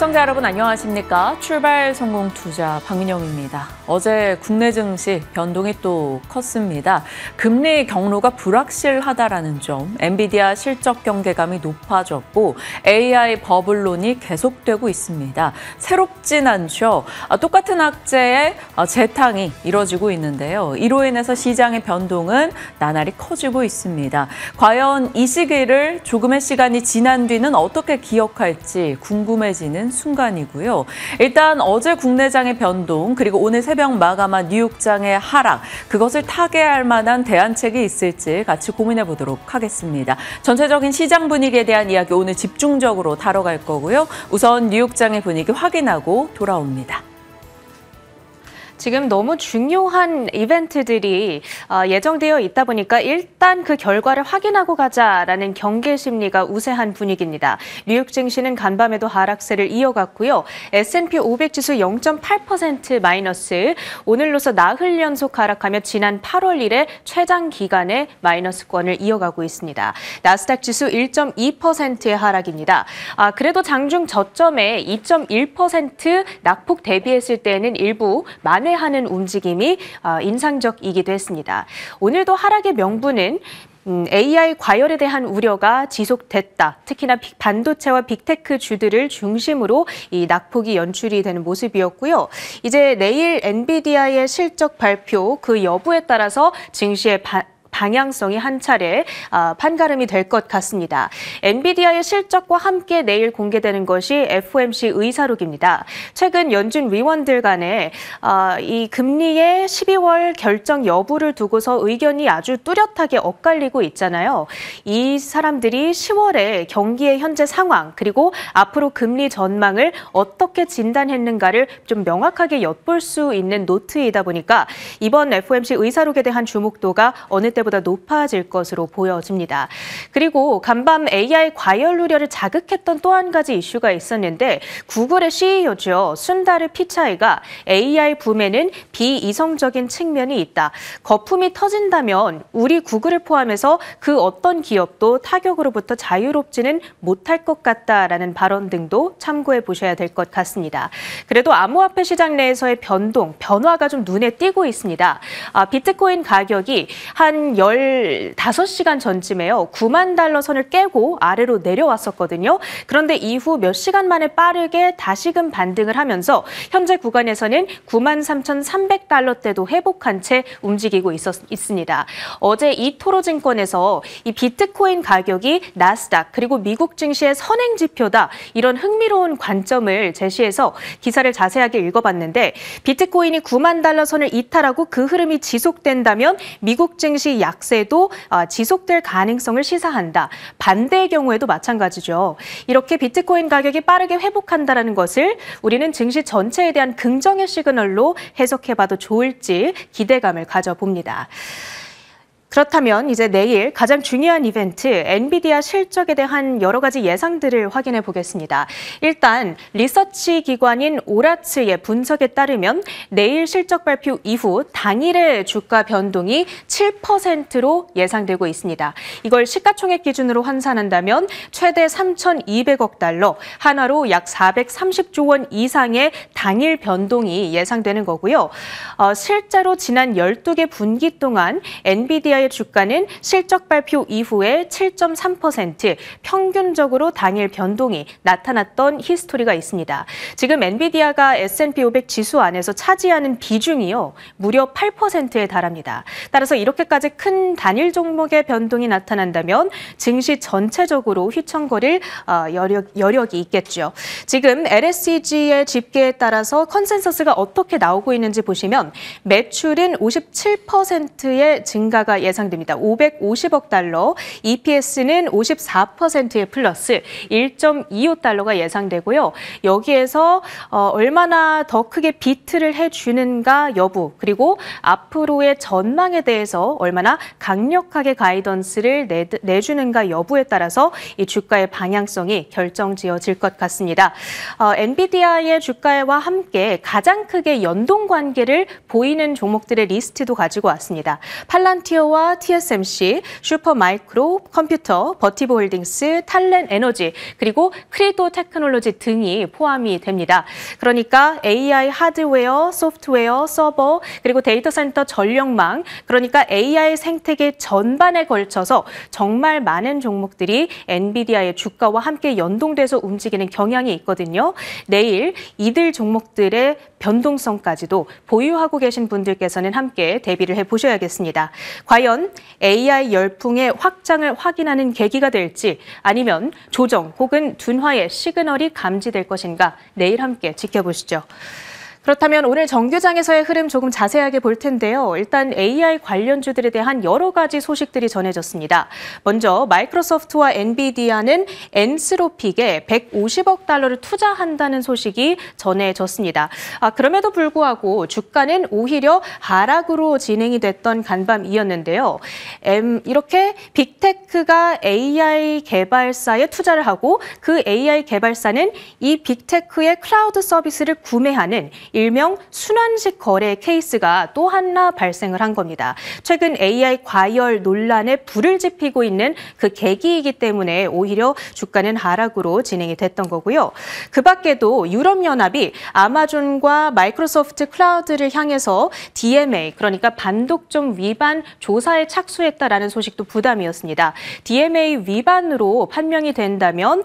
시청자 여러분 안녕하십니까? 출발 성공 투자 박민영입니다. 어제 국내 증시 변동이 또 컸습니다. 금리 경로가 불확실하다라는 점, 엔비디아 실적 경계감이 높아졌고 AI 버블론이 계속되고 있습니다. 새롭진 않죠. 똑같은 악재의 재탕이 이뤄지고 있는데요. 이로 인해서 시장의 변동은 나날이 커지고 있습니다. 과연 이 시기를 조금의 시간이 지난 뒤는 어떻게 기억할지 궁금해지는 순간이고요. 일단 어제 국내장의 변동 그리고 오늘 새벽 마감한 뉴욕장의 하락, 그것을 타개할 만한 대안책이 있을지 같이 고민해 보도록 하겠습니다. 전체적인 시장 분위기에 대한 이야기 오늘 집중적으로 다뤄갈 거고요. 우선 뉴욕장의 분위기 확인하고 돌아옵니다. 지금 너무 중요한 이벤트들이 예정되어 있다 보니까 일단 그 결과를 확인하고 가자라는 경계 심리가 우세한 분위기입니다. 뉴욕 증시는 간밤에도 하락세를 이어갔고요. S&P 500 지수 0.8% 마이너스, 오늘로서 나흘 연속 하락하며 지난 8월 이래 최장 기간의 마이너스권을 이어가고 있습니다. 나스닥 지수 1.2%의 하락입니다. 그래도 장중 저점에 2.1% 낙폭 대비했을 때에는 일부 만회하는 움직임이 인상적이기도 했습니다. 오늘도 하락의 명분은 AI 과열에 대한 우려가 지속됐다. 특히나 반도체와 빅테크 주들을 중심으로 이 낙폭이 연출이 되는 모습이었고요. 이제 내일 엔비디아의 실적 발표, 그 여부에 따라서 증시의 방향성이 한 차례 판가름이 될 것 같습니다. 엔비디아의 실적과 함께 내일 공개되는 것이 FOMC 의사록입니다. 최근 연준 위원들 간에 이 금리의 12월 결정 여부를 두고서 의견이 아주 뚜렷하게 엇갈리고 있잖아요. 이 사람들이 10월에 경기의 현재 상황 그리고 앞으로 금리 전망을 어떻게 진단했는가를 좀 명확하게 엿볼 수 있는 노트이다 보니까 이번 FOMC 의사록에 대한 주목도가 어느 때보다 높아질 것으로 보여집니다. 그리고 간밤 AI 과열 우려를 자극했던 또 한 가지 이슈가 있었는데 구글의 CEO죠. 순다르 피차이가 AI 붐에는 비이성적인 측면이 있다. 거품이 터진다면 우리 구글을 포함해서 그 어떤 기업도 타격으로부터 자유롭지는 못할 것 같다라는 발언 등도 참고해 보셔야 될 것 같습니다. 그래도 암호화폐 시장 내에서의 변화가 좀 눈에 띄고 있습니다. 비트코인 가격이 한 15시간 전쯤에요. 9만 달러 선을 깨고 아래로 내려왔었거든요. 그런데 이후 몇 시간 만에 빠르게 다시금 반등을 하면서 현재 구간에서는 93,300달러대도 회복한 채 움직이고 있습니다. 어제 이토로증권에서 이 비트코인 가격이 나스닥 그리고 미국 증시의 선행 지표다. 이런 흥미로운 관점을 제시해서 기사를 자세하게 읽어봤는데 비트코인이 9만 달러 선을 이탈하고 그 흐름이 지속된다면 미국 증시 약세도 지속될 가능성을 시사한다. 반대의 경우에도 마찬가지죠. 이렇게 비트코인 가격이 빠르게 회복한다는 것을 우리는 증시 전체에 대한 긍정의 시그널로 해석해봐도 좋을지 기대감을 가져봅니다. 그렇다면 이제 내일 가장 중요한 이벤트 엔비디아 실적에 대한 여러 가지 예상들을 확인해 보겠습니다. 일단 리서치 기관인 오라츠의 분석에 따르면 내일 실적 발표 이후 당일의 주가 변동이 7%로 예상되고 있습니다. 이걸 시가총액 기준으로 환산한다면 최대 3,200억 달러, 한화로 약 430조 원 이상의 당일 변동이 예상되는 거고요. 실제로 지난 12개 분기 동안 엔비디아 주가는 실적 발표 이후에 7.3% 평균적으로 당일 변동이 나타났던 히스토리가 있습니다. 지금 엔비디아가 S&P 500 지수 안에서 차지하는 비중이요, 무려 8%에 달합니다. 따라서 이렇게까지 큰 단일 종목의 변동이 나타난다면 증시 전체적으로 휘청거릴 여력이 있겠죠. 지금 LSEG의 집계에 따라서 컨센서스가 어떻게 나오고 있는지 보시면 매출은 57%의 증가가 예상됩니다. 550억 달러, EPS는 54%의 플러스 1.25달러가 예상되고요. 여기에서 얼마나 더 크게 비트를 해주는가 여부, 그리고 앞으로의 전망에 대해서 얼마나 강력하게 가이던스를 내주는가 여부에 따라서 이 주가의 방향성이 결정지어질 것 같습니다. 엔비디아의 주가와 함께 가장 크게 연동 관계를 보이는 종목들의 리스트도 가지고 왔습니다. 팔란티어와 엔비디아와 TSMC, 슈퍼마이크로 컴퓨터, 버티브 홀딩스, 탈렌 에너지, 그리고 크리도 테크놀로지 등이 포함이 됩니다. 그러니까 AI 하드웨어, 소프트웨어, 서버, 그리고 데이터 센터 전력망, 그러니까 AI 생태계 전반에 걸쳐서 정말 많은 종목들이 엔비디아의 주가와 함께 연동돼서 움직이는 경향이 있거든요. 내일 이들 종목들의 변동성까지도 보유하고 계신 분들께서는 함께 대비를 해보셔야겠습니다. 과연 AI 열풍의 확장을 확인하는 계기가 될지 아니면 조정 혹은 둔화의 시그널이 감지될 것인가 내일 함께 지켜보시죠. 그렇다면 오늘 정규장에서의 흐름 조금 자세하게 볼 텐데요. 일단 AI 관련주들에 대한 여러 가지 소식들이 전해졌습니다. 먼저 마이크로소프트와 엔비디아는 엔스로픽에 150억 달러를 투자한다는 소식이 전해졌습니다. 그럼에도 불구하고 주가는 오히려 하락으로 진행이 됐던 간밤이었는데요. 이렇게 빅테크가 AI 개발사에 투자를 하고 그 AI 개발사는 이 빅테크의 클라우드 서비스를 구매하는 일명 순환식 거래 케이스가 또 하나 발생을 한 겁니다. 최근 AI 과열 논란에 불을 지피고 있는 그 계기이기 때문에 오히려 주가는 하락으로 진행이 됐던 거고요. 그 밖에도 유럽연합이 아마존과 마이크로소프트 클라우드를 향해서 DMA, 그러니까 반독점 위반 조사에 착수했다라는 소식도 부담이었습니다. DMA 위반으로 판명이 된다면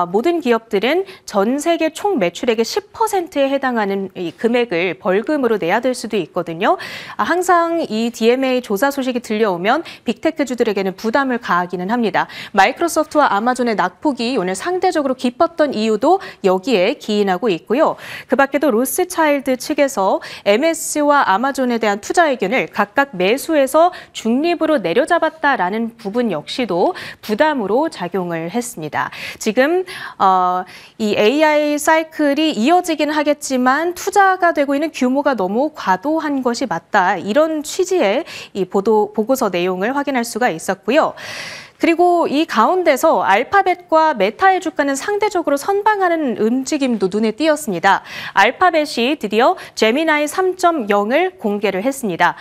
모든 기업들은 전 세계 총 매출액의 10%에 해당하는 이 금액을 벌금으로 내야 될 수도 있거든요. 항상 이 DMA 조사 소식이 들려오면 빅테크주들에게는 부담을 가하기는 합니다. 마이크로소프트와 아마존의 낙폭이 오늘 상대적으로 깊었던 이유도 여기에 기인하고 있고요. 그 밖에도 로스차일드 측에서 MS와 아마존에 대한 투자 의견을 각각 매수해서 중립으로 내려잡았다라는 부분 역시도 부담으로 작용을 했습니다. 지금 이 AI 사이클이 이어지긴 하겠지만 투자가 되고 있는 규모가 너무 과도한 것이 맞다. 이런 취지의 이 보고서 내용을 확인할 수가 있었고요. 그리고 이 가운데서 알파벳과 메타의 주가는 상대적으로 선방하는 움직임도 눈에 띄었습니다. 알파벳이 드디어 제미나이 3.0을 공개를 했습니다.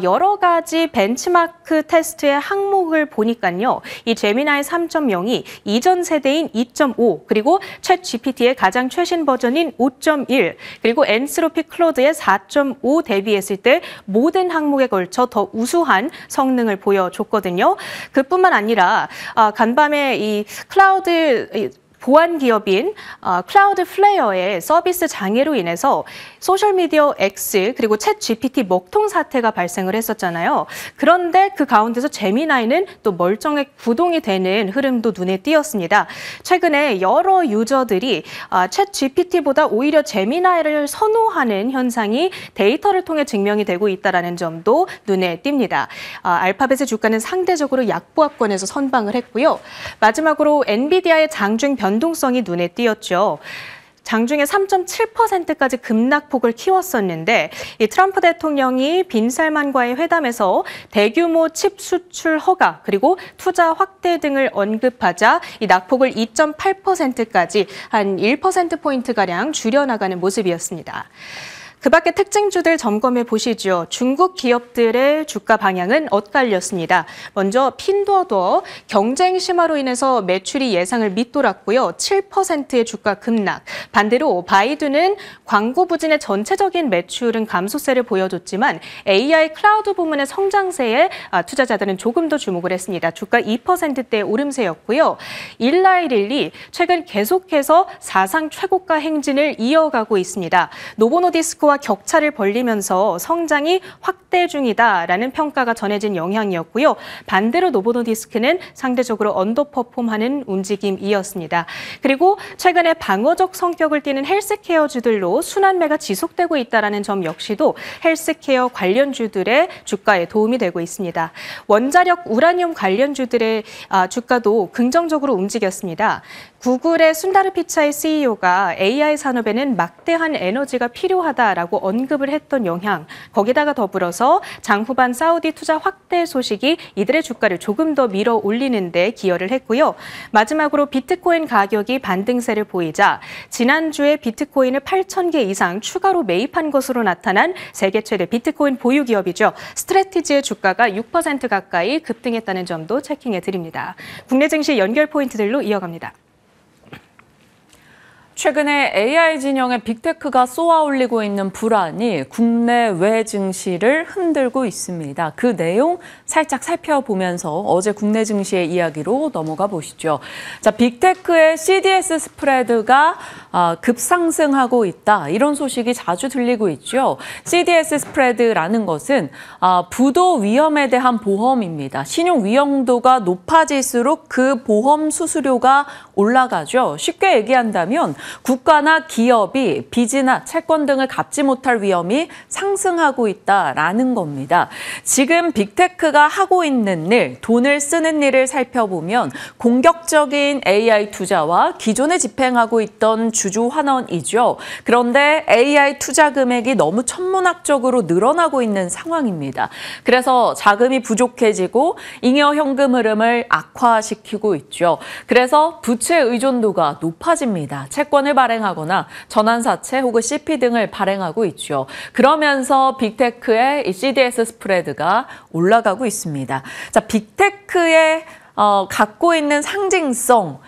여러 가지 벤치마크 테스트의 항목을 보니까요. 이 제미나이 3.0이 이전 세대인 2.5, 그리고 챗 GPT의 가장 최신 버전인 5.1, 그리고 엔스로픽 클로드의 4.5 대비했을 때 모든 항목에 걸쳐 더 우수한 성능을 보여줬거든요. 그뿐만 아니라 간밤에 이 클라우드 보안 기업인 클라우드 플레이어의 서비스 장애로 인해서 소셜미디어 X 그리고 챗 GPT 먹통 사태가 발생을 했었잖아요. 그런데 그 가운데서 제미나이는 또 멀쩡하게 구동이 되는 흐름도 눈에 띄었습니다. 최근에 여러 유저들이 챗 GPT보다 오히려 제미나이를 선호하는 현상이 데이터를 통해 증명이 되고 있다는 점도 눈에 띕니다. 알파벳의 주가는 상대적으로 약보합권에서 선방을 했고요. 마지막으로 엔비디아의 장중 변동성이 눈에 띄었죠. 장중에 3.7%까지 급락폭을 키웠었는데 이 트럼프 대통령이 빈살만과의 회담에서 대규모 칩 수출 허가 그리고 투자 확대 등을 언급하자 이 낙폭을 2.8%까지 한 1%포인트가량 줄여나가는 모습이었습니다. 그 밖에 특징주들 점검해 보시죠. 중국 기업들의 주가 방향은 엇갈렸습니다. 먼저 핀두어두어 경쟁 심화로 인해서 매출이 예상을 밑돌았고요. 7%의 주가 급락. 반대로 바이두는 광고 부진의 전체적인 매출은 감소세를 보여줬지만 AI 클라우드 부문의 성장세에 투자자들은 조금 더 주목을 했습니다. 주가 2%대 오름세였고요. 일라이릴리 최근 계속해서 사상 최고가 행진을 이어가고 있습니다. 노보노디스코와 격차를 벌리면서 성장이 확대 중이다라는 평가가 전해진 영향이었고요. 반대로 노보노디스크는 상대적으로 언더퍼폼하는 움직임이었습니다. 그리고 최근에 방어적 성격을 띠는 헬스케어주들로 순환매가 지속되고 있다는 점 역시도 헬스케어 관련주들의 주가에 도움이 되고 있습니다. 원자력 우라늄 관련주들의 주가도 긍정적으로 움직였습니다. 구글의 순다르 피차이 CEO가 AI 산업에는 막대한 에너지가 필요하다 있다라고 언급을 했던 영향, 거기다가 더불어서 장후반 사우디 투자 확대 소식이 이들의 주가를 조금 더 밀어 올리는 데 기여를 했고요. 마지막으로 비트코인 가격이 반등세를 보이자 지난주에 비트코인을 8,000개 이상 추가로 매입한 것으로 나타난 세계 최대 비트코인 보유 기업이죠. 스트래티지의 주가가 6% 가까이 급등했다는 점도 체킹해 드립니다. 국내 증시 연결 포인트들로 이어갑니다. 최근에 AI 진영의 빅테크가 쏘아올리고 있는 불안이 국내외 증시를 흔들고 있습니다. 그 내용 살짝 살펴보면서 어제 국내 증시의 이야기로 넘어가 보시죠. 자, 빅테크의 CDS 스프레드가 급상승하고 있다. 이런 소식이 자주 들리고 있죠. CDS 스프레드라는 것은 부도 위험에 대한 보험입니다. 신용 위험도가 높아질수록 그 보험 수수료가 올라가죠. 쉽게 얘기한다면 국가나 기업이 빚이나 채권 등을 갚지 못할 위험이 상승하고 있다라는 겁니다. 지금 빅테크가 하고 있는 일, 돈을 쓰는 일을 살펴보면 공격적인 AI 투자와 기존에 집행하고 있던 주주 환원이죠. 그런데 AI 투자 금액이 너무 천문학적으로 늘어나고 있는 상황입니다. 그래서 자금이 부족해지고 잉여 현금 흐름을 악화시키고 있죠. 그래서 부채 의존도가 높아집니다. 채권을 발행하거나 전환사채 혹은 CP 등을 발행하고 있죠. 그러면서 빅테크의 이 CDS 스프레드가 올라가고 있습니다. 자, 빅테크의 갖고 있는 상징성,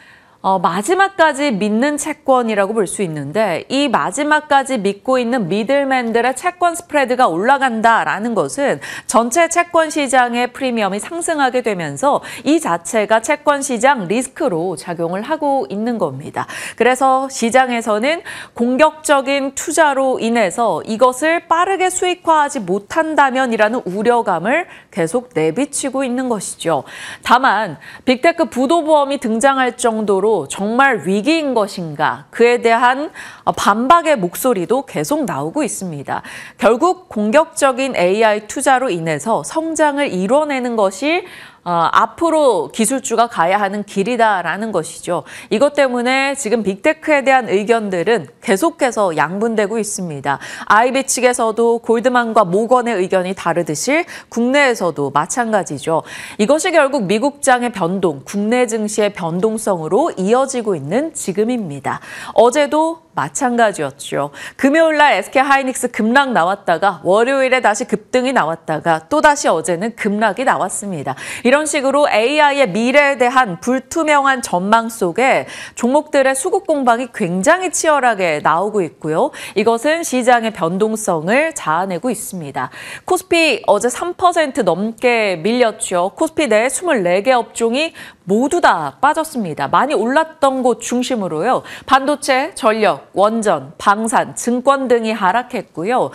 마지막까지 믿는 채권이라고 볼 수 있는데 이 마지막까지 믿고 있는 미들맨들의 채권 스프레드가 올라간다라는 것은 전체 채권 시장의 프리미엄이 상승하게 되면서 이 자체가 채권 시장 리스크로 작용을 하고 있는 겁니다. 그래서 시장에서는 공격적인 투자로 인해서 이것을 빠르게 수익화하지 못한다면이라는 우려감을 계속 내비치고 있는 것이죠. 다만 빅테크 부도보험이 등장할 정도로 정말 위기인 것인가, 그에 대한 반박의 목소리도 계속 나오고 있습니다. 결국 공격적인 AI 투자로 인해서 성장을 이뤄내는 것이 앞으로 기술주가 가야 하는 길이다라는 것이죠. 이것 때문에 지금 빅테크에 대한 의견들은 계속해서 양분되고 있습니다. IB 측에서도 골드만과 모건의 의견이 다르듯이 국내에서도 마찬가지죠. 이것이 결국 미국장의 변동, 국내 증시의 변동성으로 이어지고 있는 지금입니다. 어제도 마찬가지였죠. 금요일 날 SK하이닉스 급락 나왔다가 월요일에 다시 급등이 나왔다가 또다시 어제는 급락이 나왔습니다. 이런 식으로 AI의 미래에 대한 불투명한 전망 속에 종목들의 수급 공방이 굉장히 치열하게 나오고 있고요. 이것은 시장의 변동성을 자아내고 있습니다. 코스피 어제 3% 넘게 밀렸죠. 코스피 내 24개 업종이 모두 다 빠졌습니다. 많이 올랐던 곳 중심으로요. 반도체, 전력, 원전, 방산, 증권 등이 하락했고요.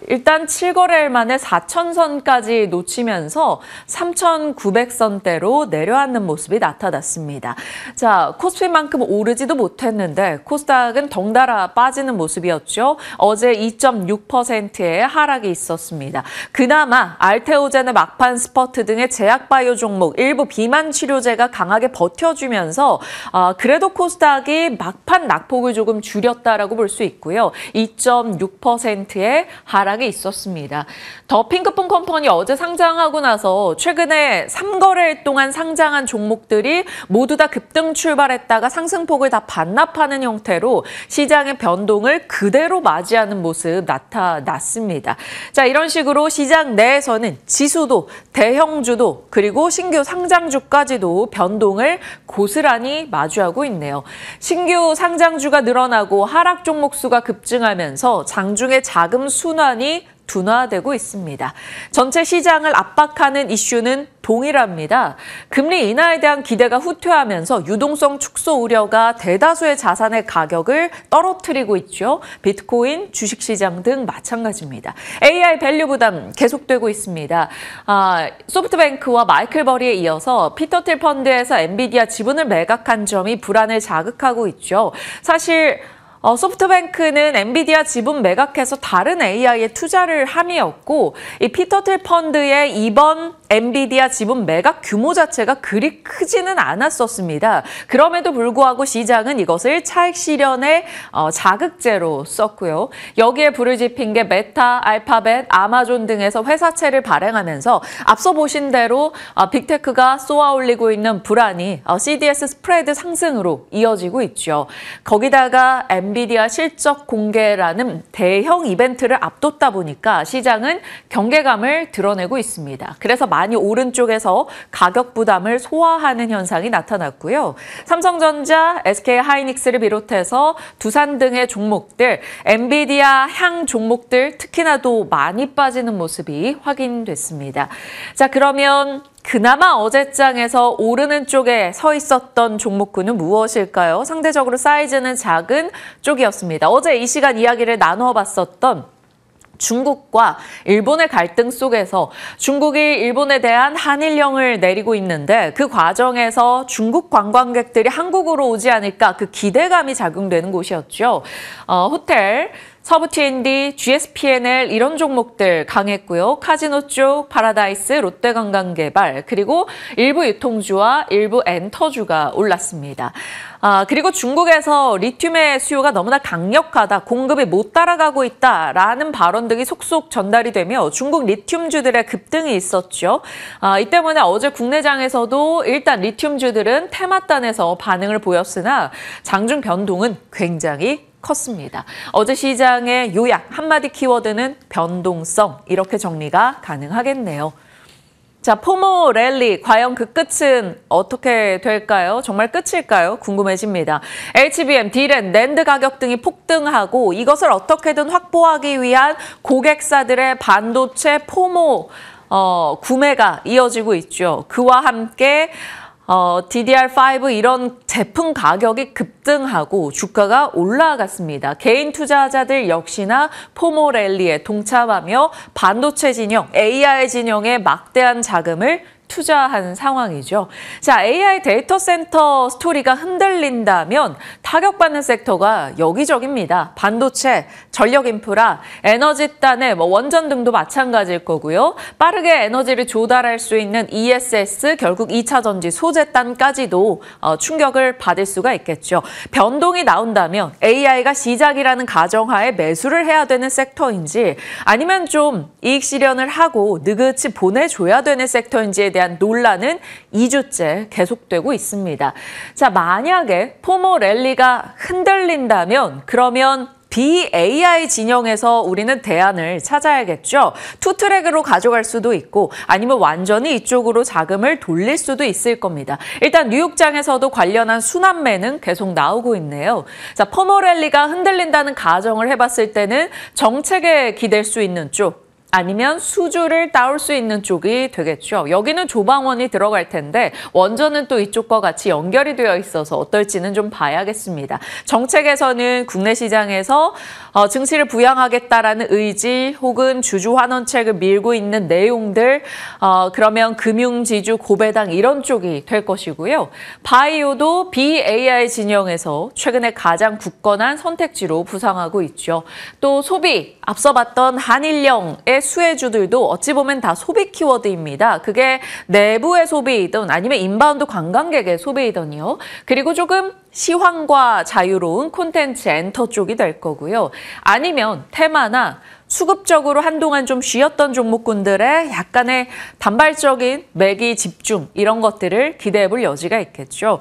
일단 7거래일 만에 4,000선까지 놓치면서 3,900선대로 내려앉는 모습이 나타났습니다. 자, 코스피만큼 오르지도 못했는데 코스닥은 덩달아 빠지는 모습이었죠. 어제 2.6%의 하락이 있었습니다. 그나마 알테오젠의 막판 스퍼트 등의 제약바이오 종목, 일부 비만 치료제가 강하게 버텨주면서 그래도 코스닥이 막판 낙폭을 조금 줄였다라고 볼 수 있고요. 2.6%의 하락이 있었습니다. 더 핑크퐁 컴퍼니 어제 상장하고 나서 최근에 3거래일 동안 상장한 종목들이 모두 다 급등 출발했다가 상승폭을 다 반납하는 형태로 시장의 변동을 그대로 맞이하는 모습 나타났습니다. 자, 이런 식으로 시장 내에서는 지수도, 대형주도, 그리고 신규 상장주까지도 변동을 고스란히 마주하고 있네요. 신규 상장주가 늘어나고 하락 종목 수가 급증하면서 장중의 자금 순환이 둔화되고 있습니다. 전체 시장을 압박하는 이슈는 동일합니다. 금리 인하에 대한 기대가 후퇴하면서 유동성 축소 우려가 대다수의 자산의 가격을 떨어뜨리고 있죠. 비트코인, 주식시장 등 마찬가지입니다. AI 밸류 부담 계속되고 있습니다. 소프트뱅크와 마이클 버리에 이어서 피터 틸 펀드에서 엔비디아 지분을 매각한 점이 불안을 자극하고 있죠. 사실 소프트뱅크는 엔비디아 지분 매각해서 다른 AI에 투자를 함이었고 이 피터 틸 펀드의 이번 엔비디아 지분 매각 규모 자체가 그리 크지는 않았었습니다. 그럼에도 불구하고 시장은 이것을 차익 실현의 자극제로 썼고요. 여기에 불을 지핀 게 메타, 알파벳, 아마존 등에서 회사채를 발행하면서 앞서 보신 대로 빅테크가 쏘아올리고 있는 불안이 CDS 스프레드 상승으로 이어지고 있죠. 거기다가 엔비디아 실적 공개라는 대형 이벤트를 앞뒀다 보니까 시장은 경계감을 드러내고 있습니다. 그래서 많이 오른쪽에서 가격 부담을 소화하는 현상이 나타났고요. 삼성전자, SK하이닉스를 비롯해서 두산 등의 종목들, 엔비디아 향 종목들 특히나 도 많이 빠지는 모습이 확인됐습니다. 자, 그러면 그나마 어제장에서 오르는 쪽에 서 있었던 종목군은 무엇일까요? 상대적으로 사이즈는 작은 쪽이었습니다. 어제 이 시간 이야기를 나누어 봤었던 중국과 일본의 갈등 속에서 중국이 일본에 대한 한일령을 내리고 있는데 그 과정에서 중국 관광객들이 한국으로 오지 않을까 그 기대감이 작용되는 곳이었죠. 호텔, 서부 T&D, GSPNL 이런 종목들 강했고요. 카지노 쪽 파라다이스, 롯데관광개발 그리고 일부 유통주와 일부 엔터주가 올랐습니다. 그리고 중국에서 리튬의 수요가 너무나 강력하다, 공급이 못 따라가고 있다라는 발언 등이 속속 전달이 되며 중국 리튬주들의 급등이 있었죠. 이 때문에 어제 국내장에서도 일단 리튬주들은 테마단에서 반응을 보였으나 장중 변동은 굉장히 컸습니다. 어제 시장의 요약, 한마디 키워드는 변동성, 이렇게 정리가 가능하겠네요. 자, 포모 랠리, 과연 그 끝은 어떻게 될까요? 정말 끝일까요? 궁금해집니다. HBM, D램, 낸드 가격 등이 폭등하고 이것을 어떻게든 확보하기 위한 고객사들의 반도체 포모 구매가 이어지고 있죠. 그와 함께 DDR5 이런 제품 가격이 급등하고 주가가 올라갔습니다. 개인 투자자들 역시나 포모 랠리에 동참하며 반도체 진영, AI 진영에 막대한 자금을 투자한 상황이죠. 자, AI 데이터 센터 스토리가 흔들린다면 타격받는 섹터가 여기저기입니다. 반도체, 전력 인프라, 에너지단의 원전 등도 마찬가지일 거고요. 빠르게 에너지를 조달할 수 있는 ESS, 결국 2차 전지 소재단까지도 충격을 받을 수가 있겠죠. 변동이 나온다면 AI가 시작이라는 가정하에 매수를 해야 되는 섹터인지 아니면 좀 이익 실현을 하고 느긋이 보내줘야 되는 섹터인지에 대한 논란은 2주째 계속되고 있습니다. 자, 만약에 포모 랠리가 흔들린다면 그러면 BAI 진영에서 우리는 대안을 찾아야겠죠. 투트랙으로 가져갈 수도 있고 아니면 완전히 이쪽으로 자금을 돌릴 수도 있을 겁니다. 일단 뉴욕장에서도 관련한 순환매는 계속 나오고 있네요. 자, 포모 랠리가 흔들린다는 가정을 해봤을 때는 정책에 기댈 수 있는 쪽, 아니면 수주를 따올 수 있는 쪽이 되겠죠. 여기는 조방원이 들어갈 텐데 원전은 또 이쪽과 같이 연결이 되어 있어서 어떨지는 좀 봐야겠습니다. 정책에서는 국내 시장에서 증시를 부양하겠다라는 의지 혹은 주주 환원책을 밀고 있는 내용들, 그러면 금융지주 고배당 이런 쪽이 될 것이고요. 바이오도 BAI 진영에서 최근에 가장 굳건한 선택지로 부상하고 있죠. 또 소비, 앞서 봤던 한일령의 수혜주들도 어찌 보면 다 소비 키워드입니다. 그게 내부의 소비이든 아니면 인바운드 관광객의 소비이든요. 그리고 조금 시황과 자유로운 콘텐츠 엔터 쪽이 될 거고요. 아니면 테마나 수급적으로 한동안 좀 쉬었던 종목군들의 약간의 단발적인 매기 집중 이런 것들을 기대해 볼 여지가 있겠죠.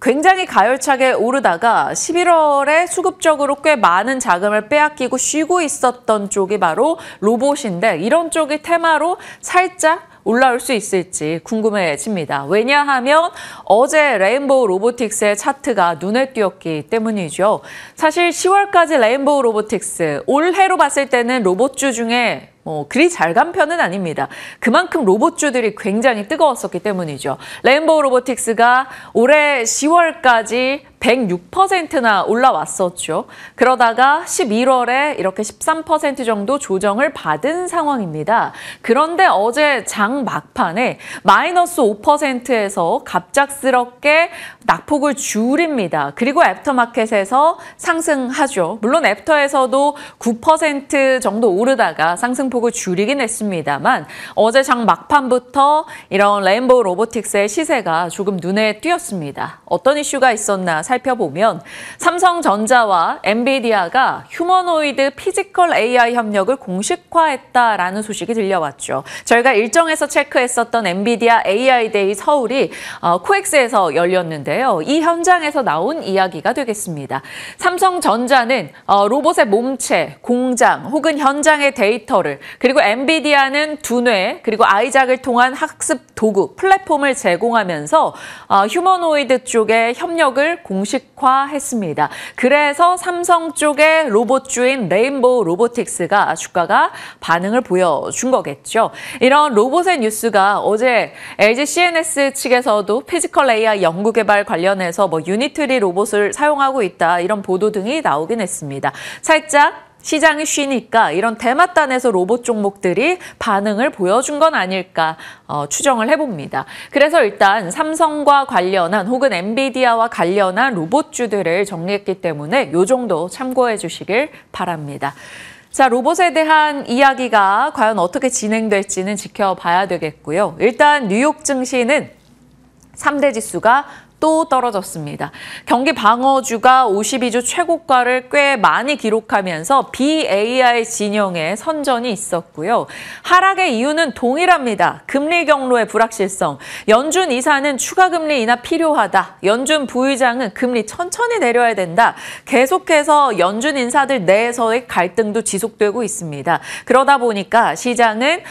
굉장히 가열차게 오르다가 11월에 수급적으로 꽤 많은 자금을 빼앗기고 쉬고 있었던 쪽이 바로 로봇인데 이런 쪽이 테마로 살짝 올라올 수 있을지 궁금해집니다. 왜냐하면 어제 레인보우 로보틱스의 차트가 눈에 띄었기 때문이죠. 사실 10월까지 레인보우 로보틱스, 올해로 봤을 때는 로봇주 중에 그리 잘 간 편은 아닙니다. 그만큼 로봇주들이 굉장히 뜨거웠었기 때문이죠. 레인보우 로보틱스가 올해 10월까지 106%나 올라왔었죠. 그러다가 11월에 이렇게 13% 정도 조정을 받은 상황입니다. 그런데 어제 장 막판에 마이너스 5%에서 갑작스럽게 낙폭을 줄입니다. 그리고 애프터마켓에서 상승하죠. 물론 애프터에서도 9% 정도 오르다가 상승폭을 줄이긴 했습니다만 어제 장 막판부터 이런 레인보우 로보틱스의 시세가 조금 눈에 띄었습니다. 어떤 이슈가 있었나 살펴보면 삼성전자와 엔비디아가 휴머노이드 피지컬 AI 협력을 공식화했다라는 소식이 들려왔죠. 저희가 일정에서 체크했었던 엔비디아 AI 데이 서울이 코엑스에서 열렸는데요. 이 현장에서 나온 이야기가 되겠습니다. 삼성전자는 로봇의 몸체, 공장 혹은 현장의 데이터를 그리고 엔비디아는 두뇌 그리고 아이작을 통한 학습 도구, 플랫폼을 제공하면서 휴머노이드 쪽의 협력을 공식화했습니다. 그래서 삼성 쪽의 로봇주인 레인보우 로보틱스가 주가가 반응을 보여준 거겠죠. 이런 로봇의 뉴스가 어제 LG CNS 측에서도 피지컬 AI 연구개발 관련해서 유니트리 로봇을 사용하고 있다 이런 보도 등이 나오긴 했습니다. 살짝 시장이 쉬니까 이런 대맞단에서 로봇 종목들이 반응을 보여준 건 아닐까 추정을 해봅니다. 그래서 일단 삼성과 관련한 혹은 엔비디아와 관련한 로봇주들을 정리했기 때문에 이 정도 참고해 주시길 바랍니다. 자, 로봇에 대한 이야기가 과연 어떻게 진행될지는 지켜봐야 되겠고요. 일단 뉴욕 증시는 3대 지수가 또 떨어졌습니다. 경기 방어주가 52주 최고가를 꽤 많이 기록하면서 BAI 진영의 선전이 있었고요. 하락의 이유는 동일합니다. 금리 경로의 불확실성. 연준 이사는 추가 금리 인하 필요하다. 연준 부의장은 금리 천천히 내려야 된다. 계속해서 연준 인사들 내에서의 갈등도 지속되고 있습니다. 그러다 보니까 시장은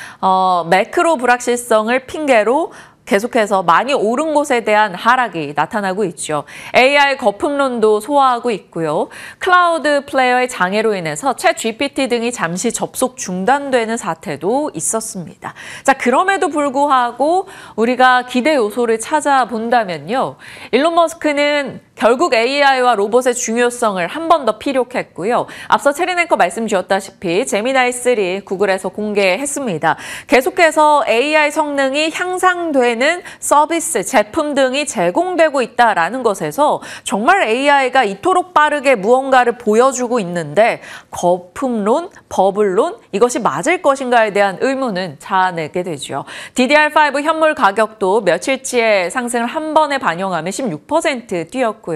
매크로 불확실성을 핑계로 계속해서 많이 오른 곳에 대한 하락이 나타나고 있죠. AI 거품론도 소화하고 있고요. 클라우드 플레이어의 장애로 인해서 챗 GPT 등이 잠시 접속 중단되는 사태도 있었습니다. 자, 그럼에도 불구하고 우리가 기대 요소를 찾아본다면요. 일론 머스크는 결국 AI와 로봇의 중요성을 한 번 더 피력했고요. 앞서 체린 앵커 말씀 주셨다시피 제미나이 3 구글에서 공개했습니다. 계속해서 AI 성능이 향상되는 서비스, 제품 등이 제공되고 있다는 것에서 정말 AI가 이토록 빠르게 무언가를 보여주고 있는데 거품론, 버블론 이것이 맞을 것인가에 대한 의문은 자아내게 되죠. DDR5 현물 가격도 며칠치의 상승을 한 번에 반영하며 16% 뛰었고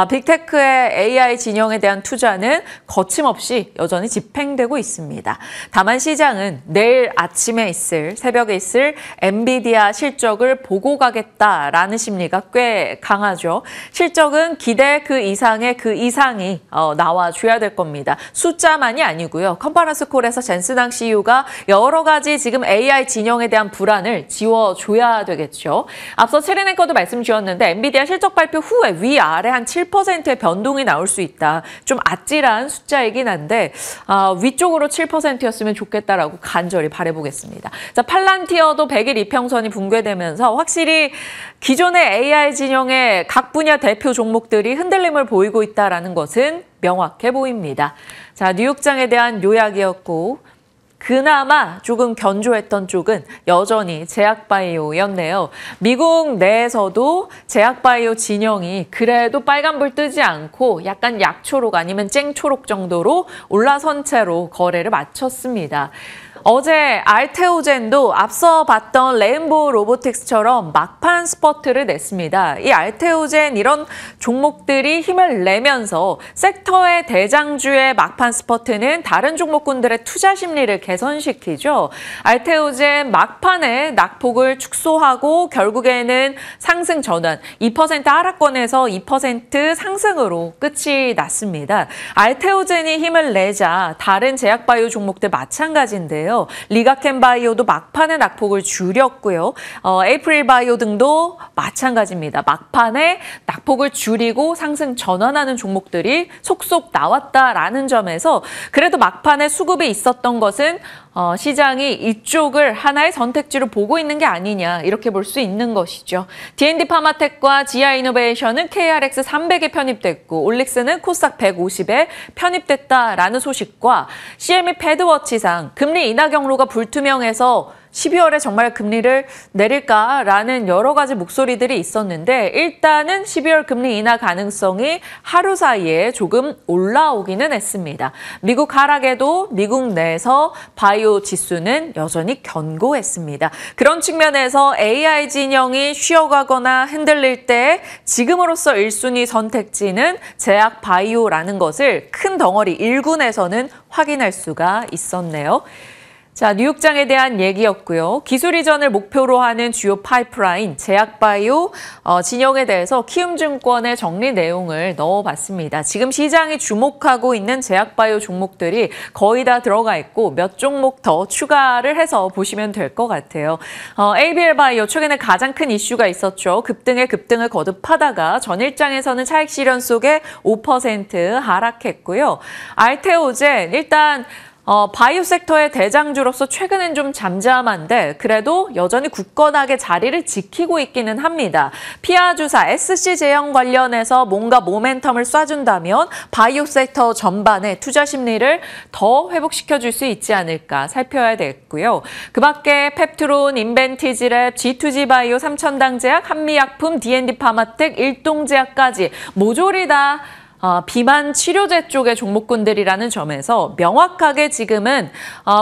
빅테크의 AI 진영에 대한 투자는 거침없이 여전히 집행되고 있습니다. 다만 시장은 내일 아침에 새벽에 있을 엔비디아 실적을 보고 가겠다라는 심리가 꽤 강하죠. 실적은 기대 그 이상이 나와줘야 될 겁니다. 숫자만이 아니고요. 컨퍼런스 콜에서 젠스당 CEO가 여러 가지 지금 AI 진영에 대한 불안을 지워줘야 되겠죠. 앞서 체린 앵커도 말씀 주셨는데 엔비디아 실적 발표 후에 아래 한 7%의 변동이 나올 수 있다. 좀 아찔한 숫자이긴 한데 위쪽으로 7%였으면 좋겠다라고 간절히 바라보겠습니다. 자, 팔란티어도 100일 이평선이 붕괴되면서 확실히 기존의 AI 진영의 각 분야 대표 종목들이 흔들림을 보이고 있다는 것은 명확해 보입니다. 자, 뉴욕장에 대한 요약이었고 그나마 조금 견조했던 쪽은 여전히 제약바이오였네요. 미국 내에서도 제약바이오 진영이 그래도 빨간불 뜨지 않고 약간 약초록 아니면 쨍초록 정도로 올라선 채로 거래를 마쳤습니다. 어제 알테오젠도 앞서 봤던 레인보우 로보틱스처럼 막판 스퍼트를 냈습니다. 이 알테오젠 이런 종목들이 힘을 내면서 섹터의 대장주의 막판 스퍼트는 다른 종목군들의 투자 심리를 개선시키죠. 알테오젠 막판에 낙폭을 축소하고 결국에는 상승 전환 2% 하락권에서 2% 상승으로 끝이 났습니다. 알테오젠이 힘을 내자 다른 제약바이오 종목들 마찬가지인데요. 리가켄 바이오도 막판에 낙폭을 줄였고요. 에이프릴 바이오 등도 마찬가지입니다. 막판에 낙폭을 줄이고 상승 전환하는 종목들이 속속 나왔다라는 점에서 그래도 막판에 수급이 있었던 것은 시장이 이쪽을 하나의 선택지로 보고 있는 게 아니냐 이렇게 볼 수 있는 것이죠. D&D 파마텍과 GI이노베이션은 KRX 300에 편입됐고 올릭스는 코스닥 150에 편입됐다라는 소식과 CME 패드워치상 금리 인하 경로가 불투명해서 12월에 정말 금리를 내릴까라는 여러 가지 목소리들이 있었는데 일단은 12월 금리 인하 가능성이 하루 사이에 조금 올라오기는 했습니다. 미국 하락에도 미국 내에서 바이오 지수는 여전히 견고했습니다. 그런 측면에서 AI 진영이 쉬어가거나 흔들릴 때 지금으로서 1순위 선택지는 제약 바이오라는 것을 큰 덩어리 1군에서는 확인할 수가 있었네요. 자, 뉴욕장에 대한 얘기였고요. 기술 이전을 목표로 하는 주요 파이프라인, 제약바이오 진영에 대해서 키움증권의 정리 내용을 넣어봤습니다. 지금 시장이 주목하고 있는 제약바이오 종목들이 거의 다 들어가 있고 몇 종목 더 추가를 해서 보시면 될 것 같아요. ABL바이오 최근에 가장 큰 이슈가 있었죠. 급등을 거듭하다가 전일장에서는 차익 실현 속에 5% 하락했고요. 알테오젠 일단 바이오 섹터의 대장주로서 최근엔 좀 잠잠한데 그래도 여전히 굳건하게 자리를 지키고 있기는 합니다. 피아주사 SC 제형 관련해서 뭔가 모멘텀을 쏴준다면 바이오 섹터 전반의 투자 심리를 더 회복시켜줄 수 있지 않을까 살펴야 되겠고요. 그 밖에 펩트론, 인벤티지랩, G2G 바이오, 삼천당제약, 한미약품, D&D 파마텍, 일동제약까지 모조리 다 비만 치료제 쪽의 종목군들이라는 점에서 명확하게 지금은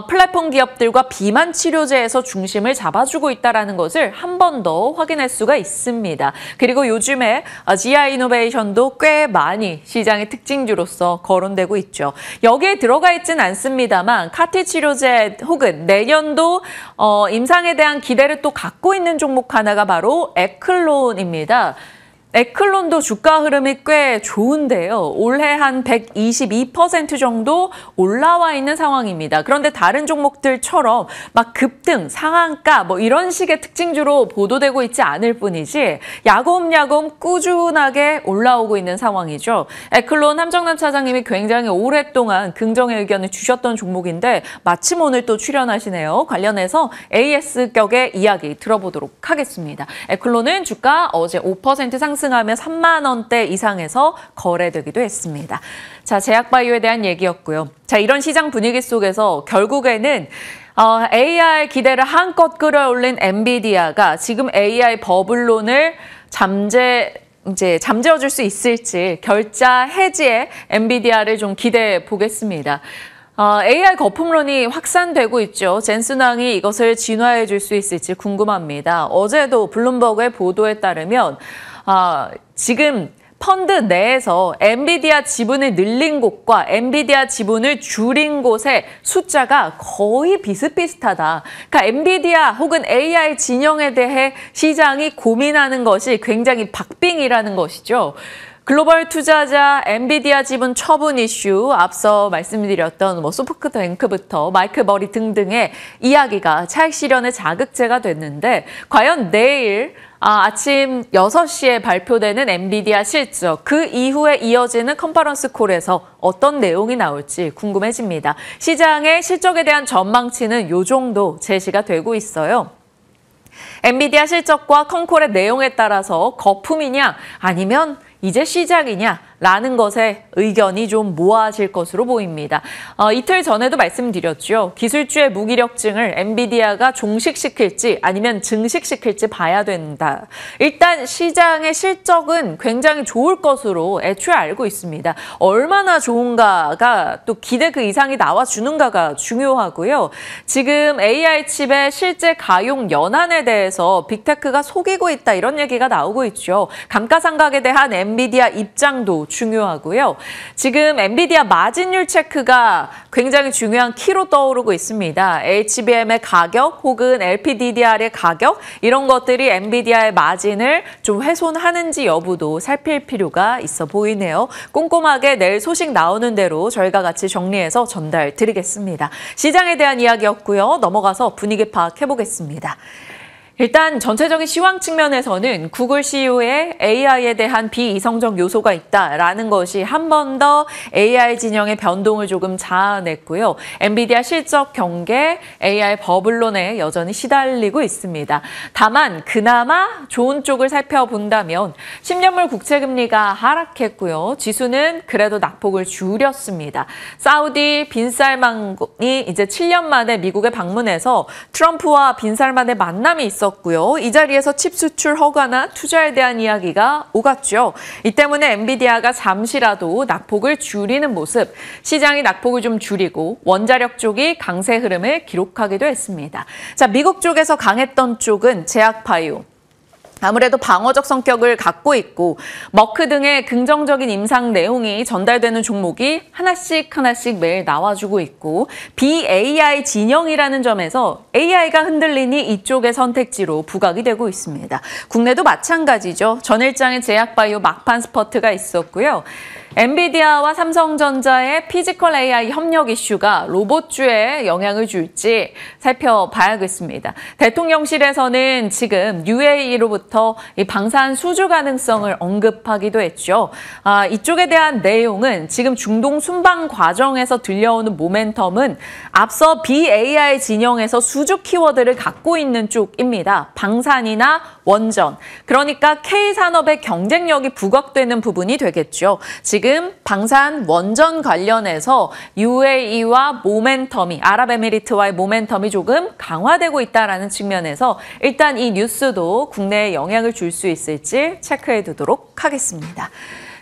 플랫폼 기업들과 비만 치료제에서 중심을 잡아주고 있다는 것을 한 번 더 확인할 수가 있습니다. 그리고 요즘에 GI이노베이션도 꽤 많이 시장의 특징주로서 거론되고 있죠. 여기에 들어가 있진 않습니다만 카티 치료제 혹은 내년도 임상에 대한 기대를 또 갖고 있는 종목 하나가 바로 에클론입니다. 에클론도 주가 흐름이 꽤 좋은데요. 올해 한 122% 정도 올라와 있는 상황입니다. 그런데 다른 종목들처럼 막 급등, 상한가 뭐 이런 식의 특징주로 보도되고 있지 않을 뿐이지 야곱야곱 꾸준하게 올라오고 있는 상황이죠. 에클론 함정남 차장님이 굉장히 오랫동안 긍정의 의견을 주셨던 종목인데 마침 오늘 또 출연하시네요. 관련해서 AS격의 이야기 들어보도록 하겠습니다. 에클론은 주가 어제 5% 상승 하면 3만 원대 이상에서 거래되기도 했습니다. 자, 제약바이오에 대한 얘기였고요. 자, 이런 시장 분위기 속에서 결국에는 AI 기대를 한껏 끌어올린 엔비디아가 지금 AI 버블론을 잠재워줄 수 있을지 결자 해지에 엔비디아를 좀 기대해 보겠습니다. AI 거품론이 확산되고 있죠. 젠슨왕이 이것을 진화해 줄 수 있을지 궁금합니다. 어제도 블룸버그의 보도에 따르면 지금 펀드 내에서 엔비디아 지분을 늘린 곳과 엔비디아 지분을 줄인 곳의 숫자가 거의 비슷비슷하다. 그러니까 엔비디아 혹은 AI 진영에 대해 시장이 고민하는 것이 굉장히 박빙이라는 것이죠. 글로벌 투자자 엔비디아 지분 처분 이슈, 앞서 말씀드렸던 소프트뱅크부터 마이클 버리 등등의 이야기가 차익 실현의 자극제가 됐는데 과연 내일 아침 6시에 발표되는 엔비디아 실적, 그 이후에 이어지는 컨퍼런스 콜에서 어떤 내용이 나올지 궁금해집니다. 시장의 실적에 대한 전망치는 요 정도 제시가 되고 있어요. 엔비디아 실적과 컨콜의 내용에 따라서 거품이냐 아니면 이제 시작이냐라는 것에 의견이 좀 모아질 것으로 보입니다. 이틀 전에도 말씀드렸죠. 기술주의 무기력증을 엔비디아가 종식시킬지 아니면 증식시킬지 봐야 된다. 일단 시장의 실적은 굉장히 좋을 것으로 애초에 알고 있습니다. 얼마나 좋은가가 또 기대 그 이상이 나와주는가가 중요하고요. 지금 AI 칩의 실제 가용 연한에 대해서 빅테크가 속이고 있다 이런 얘기가 나오고 있죠. 감가상각에 대한 엔비디아 입장도 중요하고요. 지금 엔비디아 마진율 체크가 굉장히 중요한 키로 떠오르고 있습니다. HBM의 가격 혹은 LPDDR의 가격 이런 것들이 엔비디아의 마진을 좀 훼손하는지 여부도 살필 필요가 있어 보이네요. 꼼꼼하게 내일 소식 나오는 대로 저희가 같이 정리해서 전달 드리겠습니다. 시장에 대한 이야기였고요. 넘어가서 분위기 파악해 보겠습니다. 일단 전체적인 시황 측면에서는 구글 CEO의 AI에 대한 비이성적 요소가 있다라는 것이 한 번 더 AI 진영의 변동을 조금 자아냈고요. 엔비디아 실적 경계 AI 버블론에 여전히 시달리고 있습니다. 다만 그나마 좋은 쪽을 살펴본다면 10년물 국채금리가 하락했고요. 지수는 그래도 낙폭을 줄였습니다. 사우디 빈살만이 이제 7년 만에 미국에 방문해서 트럼프와 빈살만의 만남이 있었고요. 이 자리에서 칩 수출 허가나 투자에 대한 이야기가 오갔죠. 이 때문에 엔비디아가 잠시라도 낙폭을 줄이는 모습, 시장이 낙폭을 좀 줄이고 원자력 쪽이 강세 흐름을 기록하기도 했습니다. 자, 미국 쪽에서 강했던 쪽은 제약바이오. 아무래도 방어적 성격을 갖고 있고 머크 등의 긍정적인 임상 내용이 전달되는 종목이 하나씩 매일 나와주고 있고 BAI 진영이라는 점에서 AI가 흔들리니 이쪽의 선택지로 부각이 되고 있습니다. 국내도 마찬가지죠. 전일장에 제약바이오 막판 스퍼트가 있었고요. 엔비디아와 삼성전자의 피지컬 AI 협력 이슈가 로봇주에 영향을 줄지 살펴봐야겠습니다. 대통령실에서는 지금 UAE로부터 이 방산 수주 가능성을 언급하기도 했죠. 이쪽에 대한 내용은 지금 중동 순방 과정에서 들려오는 모멘텀은 앞서 BAI 진영에서 수주 키워드를 갖고 있는 쪽입니다. 방산이나 원전. 그러니까 K산업의 경쟁력이 부각되는 부분이 되겠죠. 지금 방산 원전 관련해서 UAE와 모멘텀이 아랍에미리트와의 모멘텀이 조금 강화되고 있다는 측면에서 일단 이 뉴스도 국내에 영향을 줄 수 있을지 체크해 두도록 하겠습니다.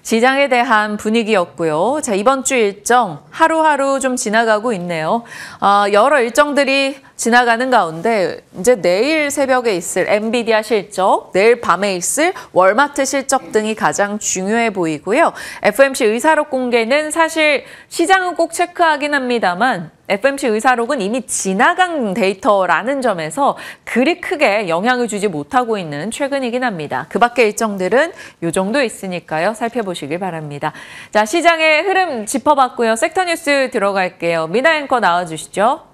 시장에 대한 분위기였고요. 자, 이번 주 일정 하루하루 좀 지나가고 있네요. 여러 일정들이 지나가는 가운데 이제 내일 새벽에 있을 엔비디아 실적, 내일 밤에 있을 월마트 실적 등이 가장 중요해 보이고요. FOMC 의사록 공개는 사실 시장은 꼭 체크하긴 합니다만 FOMC 의사록은 이미 지나간 데이터라는 점에서 그리 크게 영향을 주지 못하고 있는 최근이긴 합니다. 그 밖의 일정들은 이 정도 있으니까요. 살펴보시길 바랍니다. 자, 시장의 흐름 짚어봤고요. 섹터 뉴스 들어갈게요. 미나 앵커 나와주시죠.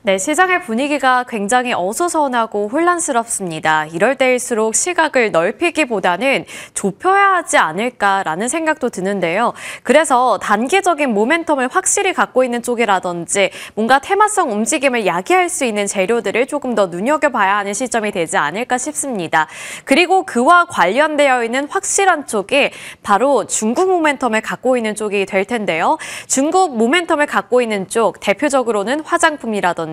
네, 시장의 분위기가 굉장히 어수선하고 혼란스럽습니다. 이럴 때일수록 시각을 넓히기보다는 좁혀야 하지 않을까라는 생각도 드는데요. 그래서 단기적인 모멘텀을 확실히 갖고 있는 쪽이라든지 뭔가 테마성 움직임을 야기할 수 있는 재료들을 조금 더 눈여겨봐야 하는 시점이 되지 않을까 싶습니다. 그리고 그와 관련되어 있는 확실한 쪽이 바로 중국 모멘텀을 갖고 있는 쪽이 될 텐데요. 중국 모멘텀을 갖고 있는 쪽, 대표적으로는 화장품이라든지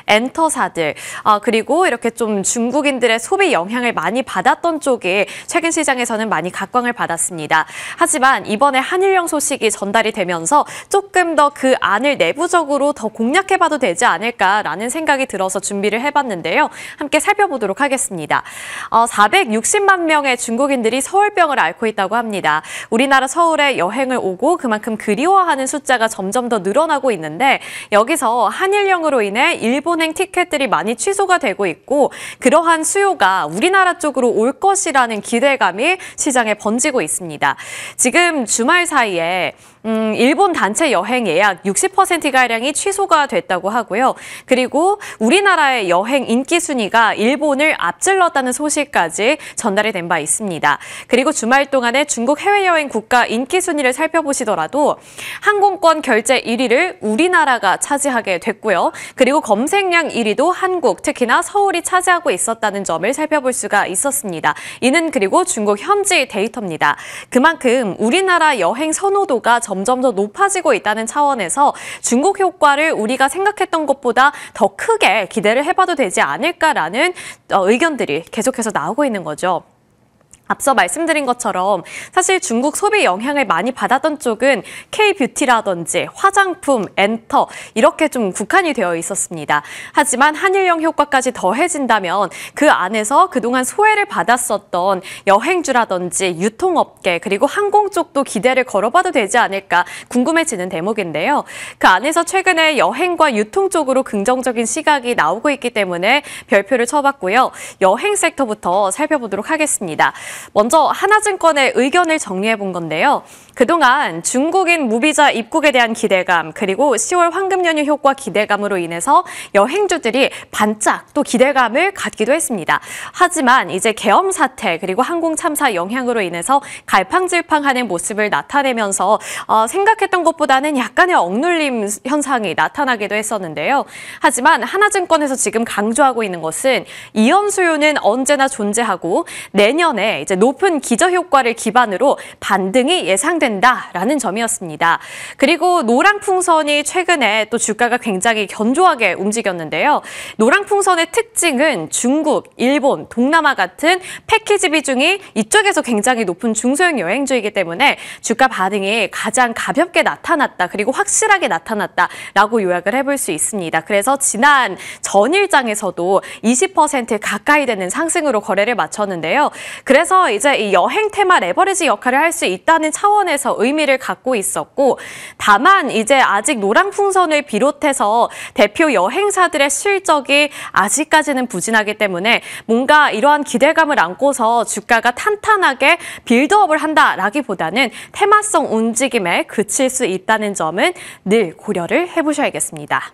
엔터사들, 그리고 이렇게 좀 중국인들의 소비 영향을 많이 받았던 쪽이 최근 시장에서는 많이 각광을 받았습니다. 하지만 이번에 한일령 소식이 전달이 되면서 조금 더 그 안을 내부적으로 더 공략해봐도 되지 않을까라는 생각이 들어서 준비를 해봤는데요. 함께 살펴보도록 하겠습니다. 460만 명의 중국인들이 서울병을 앓고 있다고 합니다. 우리나라 서울에 여행을 오고 그만큼 그리워하는 숫자가 점점 더 늘어나고 있는데 여기서 한일령으로 인해 일본행 티켓들이 많이 취소가 되고 있고 그러한 수요가 우리나라 쪽으로 올 것이라는 기대감이 시장에 번지고 있습니다. 지금 주말 사이에 일본 단체 여행 예약 60%가량이 취소가 됐다고 하고요. 그리고 우리나라의 여행 인기 순위가 일본을 앞질렀다는 소식까지 전달이 된 바 있습니다. 그리고 주말 동안에 중국 해외여행 국가 인기 순위를 살펴보시더라도 항공권 결제 1위를 우리나라가 차지하게 됐고요. 그리고 검색량 1위도 한국, 특히나 서울이 차지하고 있었다는 점을 살펴볼 수가 있었습니다. 이는 그리고 중국 현지 데이터입니다. 그만큼 우리나라 여행 선호도가 점점 더 높아지고 있다는 차원에서 중국 효과를 우리가 생각했던 것보다 더 크게 기대를 해봐도 되지 않을까라는 의견들이 계속해서 나오고 있는 거죠. 앞서 말씀드린 것처럼 사실 중국 소비 영향을 많이 받았던 쪽은 K-뷰티라든지 화장품, 엔터 이렇게 좀 국한이 되어 있었습니다. 하지만 한일령 효과까지 더해진다면 그 안에서 그동안 소외를 받았었던 여행주라든지 유통업계 그리고 항공 쪽도 기대를 걸어봐도 되지 않을까 궁금해지는 대목인데요. 그 안에서 최근에 여행과 유통 쪽으로 긍정적인 시각이 나오고 있기 때문에 별표를 쳐봤고요. 여행 섹터부터 살펴보도록 하겠습니다. 먼저 하나증권의 의견을 정리해 본 건데요. 그동안 중국인 무비자 입국에 대한 기대감, 그리고 10월 황금 연휴 효과 기대감으로 인해서 여행주들이 반짝 또 기대감을 갖기도 했습니다. 하지만 이제 계엄 사태 그리고 항공 참사 영향으로 인해서 갈팡질팡하는 모습을 나타내면서 생각했던 것보다는 약간의 억눌림 현상이 나타나기도 했었는데요. 하지만 하나증권에서 지금 강조하고 있는 것은 이연 수요는 언제나 존재하고 내년에 이제 높은 기저 효과를 기반으로 반등이 예상된다라는 점이었습니다. 그리고 노랑풍선이 최근에 또 주가가 굉장히 견조하게 움직였는데요. 노랑풍선의 특징은 중국, 일본, 동남아 같은 패키지 비중이 이쪽에서 굉장히 높은 중소형 여행주이기 때문에 주가 반응이 가장 가볍게 나타났다, 그리고 확실하게 나타났다라고 요약을 해볼 수 있습니다. 그래서 지난 전일장에서도 20% 가까이 되는 상승으로 거래를 마쳤는데요. 그래서 이제 이 여행 테마 레버리지 역할을 할 수 있다는 차원에서 의미를 갖고 있었고, 다만 이제 아직 노랑풍선을 비롯해서 대표 여행사들의 실적이 아직까지는 부진하기 때문에 뭔가 이러한 기대감을 안고서 주가가 탄탄하게 빌드업을 한다라기보다는 테마성 움직임에 그칠 수 있다는 점은 늘 고려를 해보셔야겠습니다.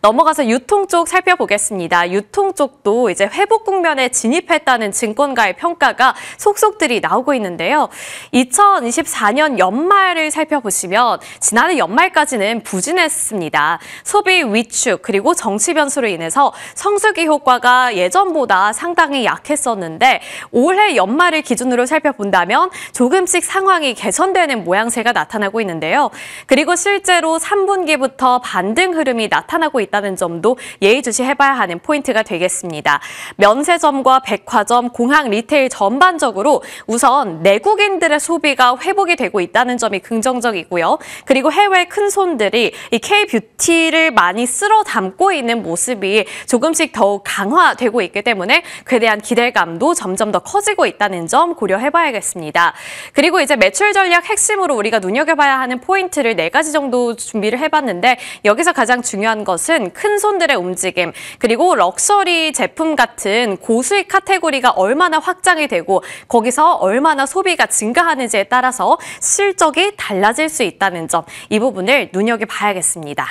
넘어가서 유통 쪽 살펴보겠습니다. 유통 쪽도 이제 회복 국면에 진입했다는 증권가의 평가가 속속들이 나오고 있는데요. 2024년 연말을 살펴보시면 지난해 연말까지는 부진했습니다. 소비 위축 그리고 정치 변수로 인해서 성수기 효과가 예전보다 상당히 약했었는데 올해 연말을 기준으로 살펴본다면 조금씩 상황이 개선되는 모양새가 나타나고 있는데요. 그리고 실제로 3분기부터 반등 흐름이 나타나고 있다는 점도 예의주시해봐야 하는 포인트가 되겠습니다. 면세점과 백화점, 공항 리테일 전반적으로 우선 내국인들의 소비가 회복이 되고 있다는 점이 긍정적이고요. 그리고 해외 큰손들이 이 K-뷰티를 많이 쓸어 담고 있는 모습이 조금씩 더욱 강화되고 있기 때문에 그에 대한 기대감도 점점 더 커지고 있다는 점 고려해봐야겠습니다. 그리고 이제 매출 전략 핵심으로 우리가 눈여겨봐야 하는 포인트를 4가지 정도 준비를 해봤는데, 여기서 가장 중요한 것은 큰 손들의 움직임, 그리고 럭셔리 제품 같은 고수익 카테고리가 얼마나 확장이 되고 거기서 얼마나 소비가 증가하는지에 따라서 실적이 달라질 수 있다는 점, 이 부분을 눈여겨봐야겠습니다.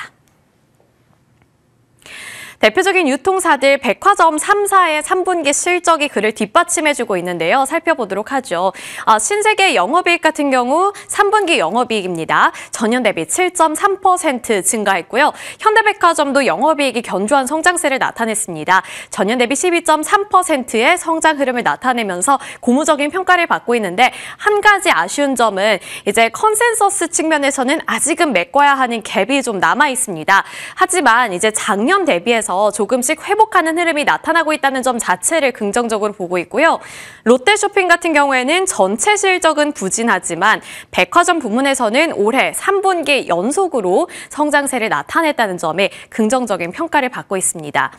대표적인 유통사들 백화점 3사의 3분기 실적이 그를 뒷받침해주고 있는데요. 살펴보도록 하죠. 신세계 영업이익 같은 경우 3분기 영업이익입니다. 전년 대비 7.3% 증가했고요. 현대백화점도 영업이익이 견조한 성장세를 나타냈습니다. 전년 대비 12.3%의 성장 흐름을 나타내면서 고무적인 평가를 받고 있는데, 한 가지 아쉬운 점은 이제 컨센서스 측면에서는 아직은 메꿔야 하는 갭이 좀 남아 있습니다. 하지만 이제 작년 대비해서 조금씩 회복하는 흐름이 나타나고 있다는 점 자체를 긍정적으로 보고 있고요. 롯데쇼핑 같은 경우에는 전체 실적은 부진하지만 백화점 부문에서는 올해 3분기 연속으로 성장세를 나타냈다는 점에 긍정적인 평가를 받고 있습니다.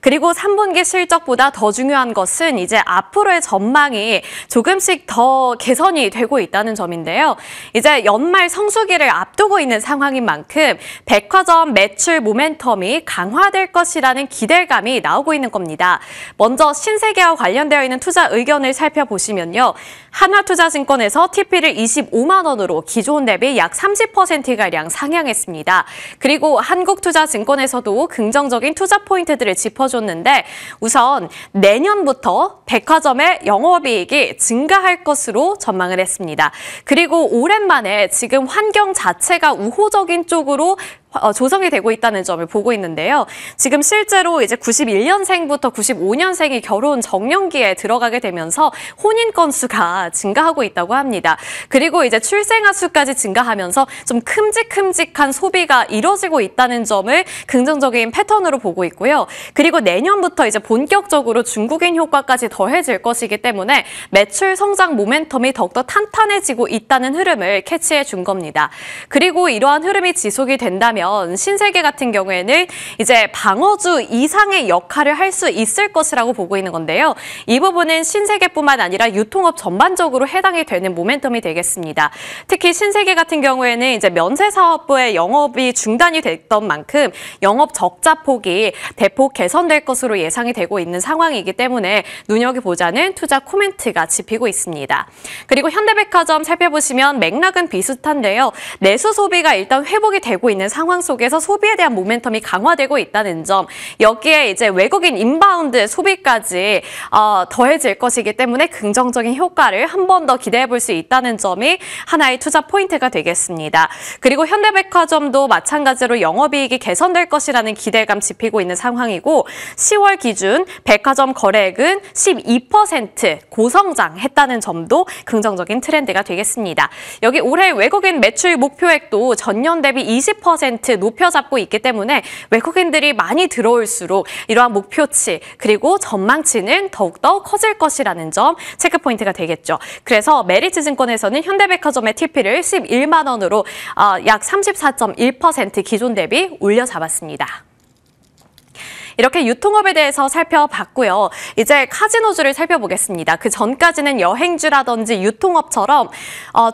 그리고 3분기 실적보다 더 중요한 것은 이제 앞으로의 전망이 조금씩 더 개선이 되고 있다는 점인데요. 이제 연말 성수기를 앞두고 있는 상황인 만큼 백화점 매출 모멘텀이 강화될 것이라는 기대감이 나오고 있는 겁니다. 먼저 신세계와 관련되어 있는 투자 의견을 살펴보시면요. 한화투자증권에서 TP를 25만 원으로 기존 대비 약 30%가량 상향했습니다. 그리고 한국투자증권에서도 긍정적인 투자 포인트들을 짚어줬는데, 우선 내년부터 백화점의 영업이익이 증가할 것으로 전망을 했습니다. 그리고 오랜만에 지금 환경 자체가 우호적인 쪽으로 조성이 되고 있다는 점을 보고 있는데요. 지금 실제로 이제 91년생부터 95년생이 결혼 정년기에 들어가게 되면서 혼인 건수가 증가하고 있다고 합니다. 그리고 이제 출생아 수까지 증가하면서 좀 큼직큼직한 소비가 이뤄지고 있다는 점을 긍정적인 패턴으로 보고 있고요. 그리고 내년부터 이제 본격적으로 중국인 효과까지 더해질 것이기 때문에 매출 성장 모멘텀이 더욱더 탄탄해지고 있다는 흐름을 캐치해 준 겁니다. 그리고 이러한 흐름이 지속이 된다면 한다면 신세계 같은 경우에는 이제 방어주 이상의 역할을 할 수 있을 것이라고 보고 있는 건데요. 이 부분은 신세계뿐만 아니라 유통업 전반적으로 해당이 되는 모멘텀이 되겠습니다. 특히 신세계 같은 경우에는 이제 면세사업부의 영업이 중단이 됐던 만큼 영업 적자 폭이 대폭 개선될 것으로 예상이 되고 있는 상황이기 때문에 눈여겨보자는 투자 코멘트가 짚히고 있습니다. 그리고 현대백화점 살펴보시면 맥락은 비슷한데요. 내수 소비가 일단 회복이 되고 있는 상황 속에서 소비에 대한 모멘텀이 강화되고 있다는 점, 여기에 이제 외국인 인바운드 소비까지 더해질 것이기 때문에 긍정적인 효과를 한 번 더 기대해 볼 수 있다는 점이 하나의 투자 포인트가 되겠습니다. 그리고 현대백화점도 마찬가지로 영업이익이 개선될 것이라는 기대감 짚히고 있는 상황이고 10월 기준 백화점 거래액은 12% 고성장했다는 점도 긍정적인 트렌드가 되겠습니다. 여기 올해 외국인 매출 목표액도 전년 대비 20% 높여 잡고 있기 때문에 외국인들이 많이 들어올수록 이러한 목표치 그리고 전망치는 더욱더 커질 것이라는 점 체크포인트가 되겠죠. 그래서 메리츠증권에서는 현대백화점의 TP를 11만 원으로 약 34.1% 기존 대비 올려 잡았습니다. 이렇게 유통업에 대해서 살펴봤고요. 이제 카지노주를 살펴보겠습니다. 그 전까지는 여행주라든지 유통업처럼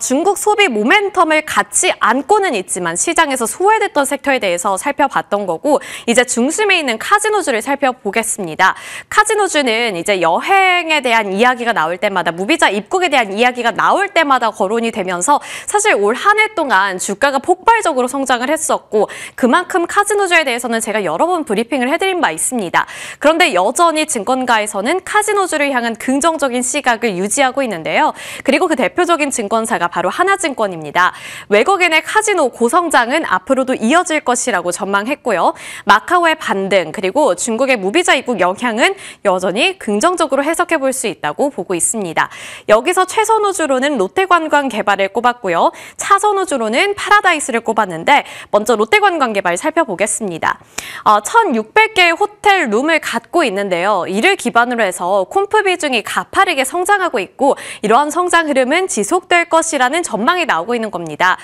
중국 소비 모멘텀을 갖지 않고는 있지만 시장에서 소외됐던 섹터에 대해서 살펴봤던 거고 이제 중심에 있는 카지노주를 살펴보겠습니다. 카지노주는 이제 여행에 대한 이야기가 나올 때마다 무비자 입국에 대한 이야기가 나올 때마다 거론이 되면서 사실 올 한 해 동안 주가가 폭발적으로 성장을 했었고 그만큼 카지노주에 대해서는 제가 여러 번 브리핑을 해드린 바 있습니다. 그런데 여전히 증권가에서는 카지노주를 향한 긍정적인 시각을 유지하고 있는데요. 그리고 그 대표적인 증권사가 바로 하나증권입니다. 외국인의 카지노 고성장은 앞으로도 이어질 것이라고 전망했고요. 마카오의 반등 그리고 중국의 무비자 입국 영향은 여전히 긍정적으로 해석해 볼 수 있다고 보고 있습니다. 여기서 최선호주로는 롯데관광개발을 꼽았고요. 차선호주로는 파라다이스를 꼽았는데 먼저 롯데관광개발 살펴보겠습니다. 1,600개의 호텔 룸을 갖고 있는데요. 이를 기반으로 해서 콤프 비중이 가파르게 성장하고 있고 이러한 성장 흐름은 지속될 것이라는 전망이 나오고 있는 겁니다.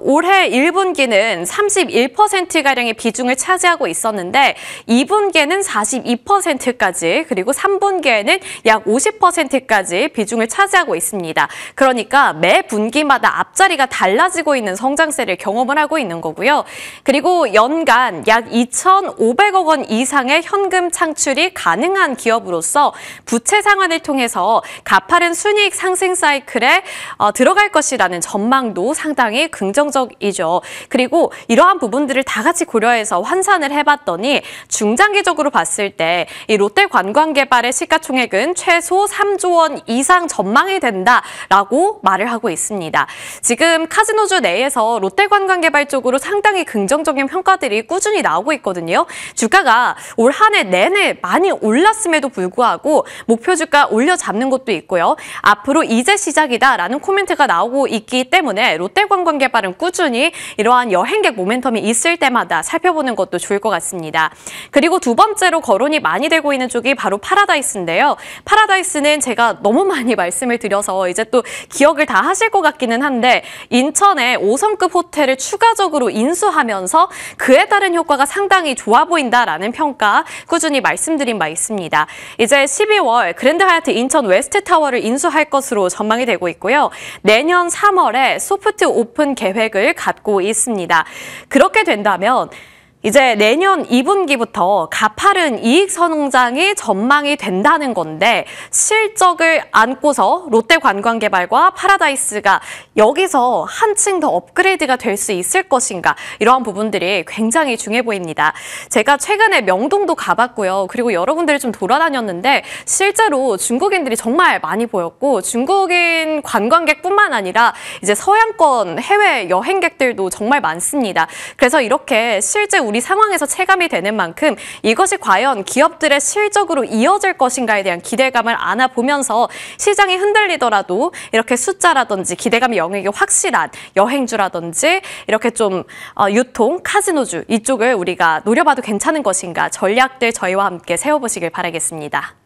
올해 1분기는 31%가량의 비중을 차지하고 있었는데 2분기에는 42%까지 그리고 3분기에는 약 50%까지 비중을 차지하고 있습니다. 그러니까 매 분기마다 앞자리가 달라지고 있는 성장세를 경험을 하고 있는 거고요. 그리고 연간 약 2,500억 원 이상의 현금 창출이 가능한 기업으로서 부채 상환을 통해서 가파른 순이익 상승 사이클에 들어갈 것이라는 전망도 상당히 긍정적이죠. 그리고 이러한 부분들을 다 같이 고려해서 환산을 해봤더니 중장기적으로 봤을 때 이 롯데관광개발의 시가총액은 최소 3조 원 이상 전망이 된다라고 말을 하고 있습니다. 지금 카지노주 내에서 롯데관광개발 쪽으로 상당히 긍정적인 평가들이 꾸준히 나오고 있거든요. 주가가 올 한 해 내내 많이 올랐음에도 불구하고 목표 주가 올려잡는 것도 있고요. 앞으로 이제 시작이다라는 코멘트가 나오고 있기 때문에 롯데관광개발은 꾸준히 이러한 여행객 모멘텀이 있을 때마다 살펴보는 것도 좋을 것 같습니다. 그리고 두 번째로 거론이 많이 되고 있는 쪽이 바로 파라다이스인데요. 파라다이스는 제가 너무 많이 말씀을 드려서 이제 또 기억을 다 하실 것 같기는 한데 인천에 5성급 호텔을 추가적으로 인수하면서 그에 따른 효과가 상당히 좋아 보인다라는 평가 꾸준히 말씀드린 바 있습니다. 이제 12월 그랜드 하얏트 인천 웨스트타워를 인수할 것으로 전망이 되고 있고요. 내년 3월에 소프트 오픈 계획을 갖고 있습니다. 그렇게 된다면 이제 내년 2분기부터 가파른 이익 성장이 전망이 된다는 건데 실적을 안고서 롯데관광개발과 파라다이스가 여기서 한층 더 업그레이드가 될 수 있을 것인가 이러한 부분들이 굉장히 중요해 보입니다. 제가 최근에 명동도 가봤고요. 그리고 여러분들이 좀 돌아다녔는데 실제로 중국인들이 정말 많이 보였고 중국인 관광객뿐만 아니라 이제 서양권 해외 여행객들도 정말 많습니다. 그래서 이렇게 실제 우리 상황에서 체감이 되는 만큼 이것이 과연 기업들의 실적으로 이어질 것인가에 대한 기대감을 안아보면서 시장이 흔들리더라도 이렇게 숫자라든지 기대감의 영역이 확실한 여행주라든지 이렇게 좀 유통, 카지노주 이쪽을 우리가 노려봐도 괜찮은 것인가 전략들 저희와 함께 세워보시길 바라겠습니다.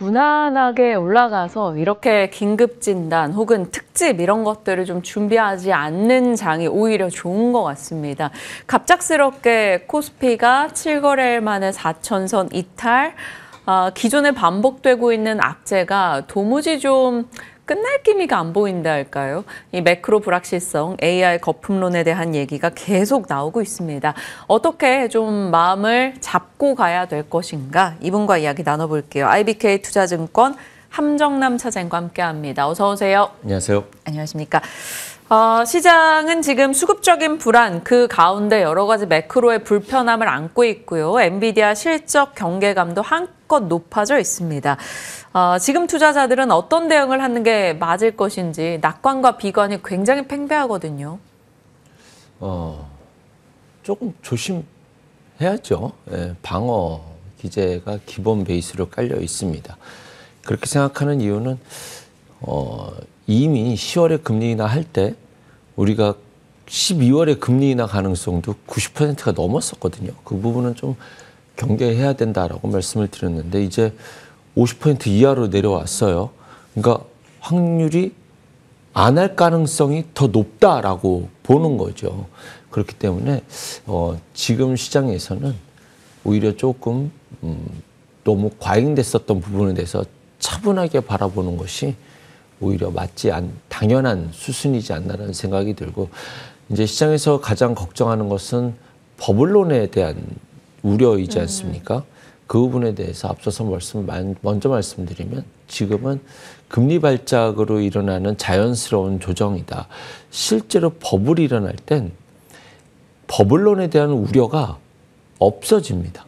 무난하게 올라가서 이렇게 긴급 진단 혹은 특집 이런 것들을 좀 준비하지 않는 장이 오히려 좋은 것 같습니다. 갑작스럽게 코스피가 7거래일 만에 4천선 이탈, 기존에 반복되고 있는 악재가 도무지 좀 끝날 기미가 안 보인다 할까요? 이 매크로 불확실성, AI 거품론에 대한 얘기가 계속 나오고 있습니다. 어떻게 좀 마음을 잡고 가야 될 것인가? 이분과 이야기 나눠볼게요. IBK 투자증권 함정남 차장과 함께합니다. 어서 오세요. 안녕하세요. 안녕하십니까. 시장은 지금 수급적인 불안, 그 가운데 여러 가지 매크로의 불편함을 안고 있고요. 엔비디아 실적 경계감도 한껏 높아져 있습니다. 지금 투자자들은 어떤 대응을 하는 게 맞을 것인지 낙관과 비관이 굉장히 팽배하거든요. 조금 조심해야죠. 예, 방어 기제가 기본 베이스로 깔려 있습니다. 그렇게 생각하는 이유는 이미 10월에 금리 인하 할 때 우리가 12월에 금리 인하 가능성도 90%가 넘었었거든요. 그 부분은 좀 경계해야 된다라고 말씀을 드렸는데 이제 50% 이하로 내려왔어요. 그러니까 확률이 안 할 가능성이 더 높다라고 보는 거죠. 그렇기 때문에 지금 시장에서는 오히려 조금 너무 과잉됐었던 부분에 대해서 차분하게 바라보는 것이 오히려 당연한 수순이지 않나라는 생각이 들고, 이제 시장에서 가장 걱정하는 것은 버블론에 대한 우려이지 않습니까? 그 부분에 대해서 앞서서 먼저 말씀드리면 지금은 금리 발작으로 일어나는 자연스러운 조정이다. 실제로 버블이 일어날 땐 버블론에 대한 우려가 없어집니다.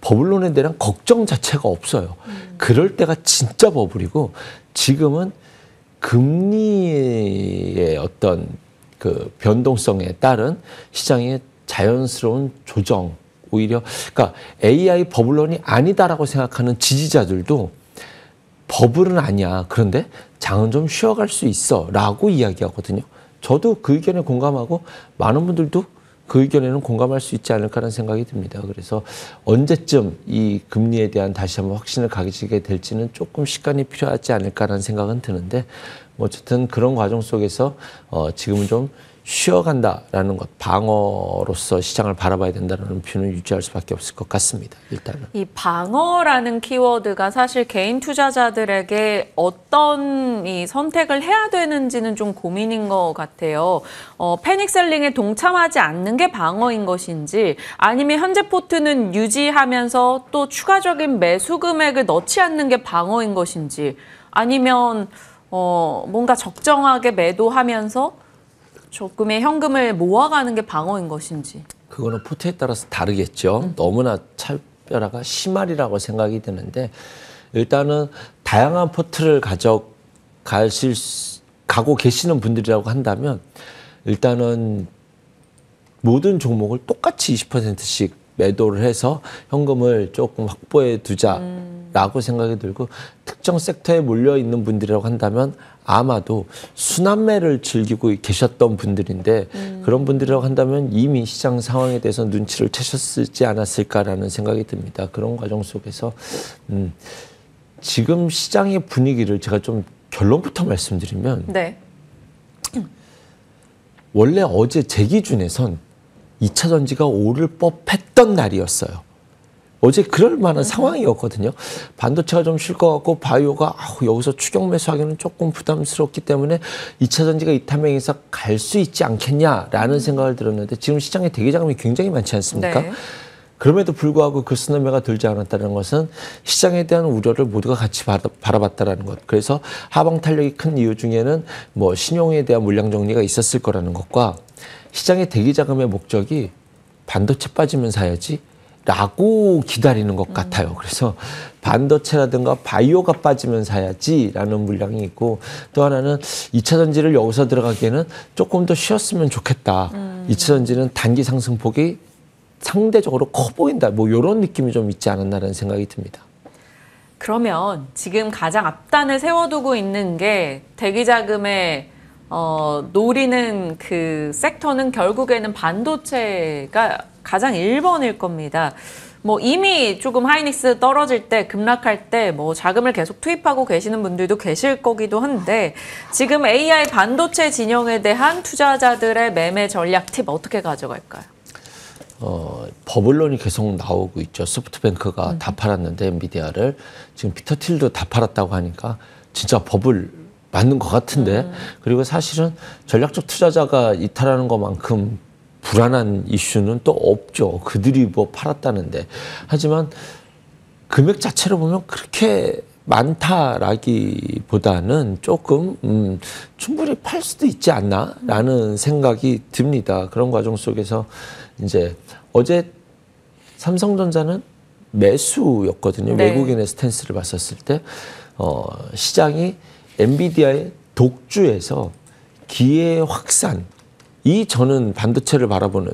버블론에 대한 걱정 자체가 없어요. 그럴 때가 진짜 버블이고, 지금은 금리의 어떤 그 변동성에 따른 시장의 자연스러운 조정, 오히려 그러니까 AI 버블론이 아니다라고 생각하는 지지자들도 버블은 아니야, 그런데 장은 좀 쉬어갈 수 있어 라고 이야기하거든요. 저도 그 의견에 공감하고 많은 분들도 그 의견에는 공감할 수 있지 않을까라는 생각이 듭니다. 그래서 언제쯤 이 금리에 대한 다시 한번 확신을 가지게 될지는 조금 시간이 필요하지 않을까라는 생각은 드는데, 어쨌든 그런 과정 속에서 지금은 좀 쉬어간다라는 것, 방어로서 시장을 바라봐야 된다는 표현을 유지할 수밖에 없을 것 같습니다. 일단은. 이 방어라는 키워드가 사실 개인 투자자들에게 어떤 이 선택을 해야 되는지는 좀 고민인 것 같아요. 패닉셀링에 동참하지 않는 게 방어인 것인지, 아니면 현재 포트는 유지하면서 또 추가적인 매수 금액을 넣지 않는 게 방어인 것인지, 아니면 뭔가 적정하게 매도하면서 조금의 현금을 모아가는 게 방어인 것인지. 그거는 포트에 따라서 다르겠죠. 너무나 차별화가 심하리라고 생각이 드는데, 일단은 다양한 포트를 가고 계시는 분들이라고 한다면 일단은 모든 종목을 똑같이 20%씩 매도를 해서 현금을 조금 확보해 두자라고 생각이 들고, 특정 섹터에 몰려 있는 분들이라고 한다면 아마도 순환매를 즐기고 계셨던 분들인데, 그런 분들이라고 한다면 이미 시장 상황에 대해서 눈치를 채셨지 않았을까라는 생각이 듭니다. 그런 과정 속에서 지금 시장의 분위기를 제가 좀 결론부터 말씀드리면, 네. 원래 어제 제 기준에선 2차 전지가 오를 법했던 날이었어요. 어제 그럴 만한 상황이었거든요. 반도체가 좀 쉴 것 같고 바이오가 여기서 추격 매수하기는 조금 부담스럽기 때문에 2차 전지가 이타명에서 갈 수 있지 않겠냐라는 생각을 들었는데, 지금 시장에 대기자금이 굉장히 많지 않습니까? 네. 그럼에도 불구하고 그 순환매가 들지 않았다는 것은 시장에 대한 우려를 모두가 같이 바라봤다라는 것. 그래서 하방 탄력이 큰 이유 중에는 뭐 신용에 대한 물량 정리가 있었을 거라는 것과, 시장의 대기자금의 목적이 반도체 빠지면 사야지 라고 기다리는 것 같아요. 그래서 반도체라든가 바이오가 빠지면 사야지라는 물량이 있고, 또 하나는 2차 전지를 여기서 들어가기에는 조금 더 쉬었으면 좋겠다. 2차 전지는 단기 상승폭이 상대적으로 커 보인다. 뭐 이런 느낌이 좀 있지 않았나라는 생각이 듭니다. 그러면 지금 가장 앞단을 세워두고 있는 게 대기자금의 노리는 그 섹터는 결국에는 반도체가 가장 1번일 겁니다. 뭐 이미 조금 하이닉스 떨어질 때 급락할 때 뭐 자금을 계속 투입하고 계시는 분들도 계실 거기도 한데 지금 AI 반도체 진영에 대한 투자자들의 매매 전략 팁 어떻게 가져갈까요? 버블론이 계속 나오고 있죠. 소프트뱅크가 다 팔았는데 엔비디아를 지금 피터 틸도 다 팔았다고 하니까 진짜 버블 맞는 것 같은데 그리고 사실은 전략적 투자자가 이탈하는 것만큼 불안한 이슈는 또 없죠. 그들이 뭐 팔았다는데. 하지만 금액 자체로 보면 그렇게 많다라기보다는 조금 충분히 팔 수도 있지 않나라는 생각이 듭니다. 그런 과정 속에서 이제 어제 삼성전자는 매수였거든요. 네. 외국인의 스탠스를 봤었을 때 시장이 엔비디아의 독주에서 기회 확산 이 저는 반도체를 바라보는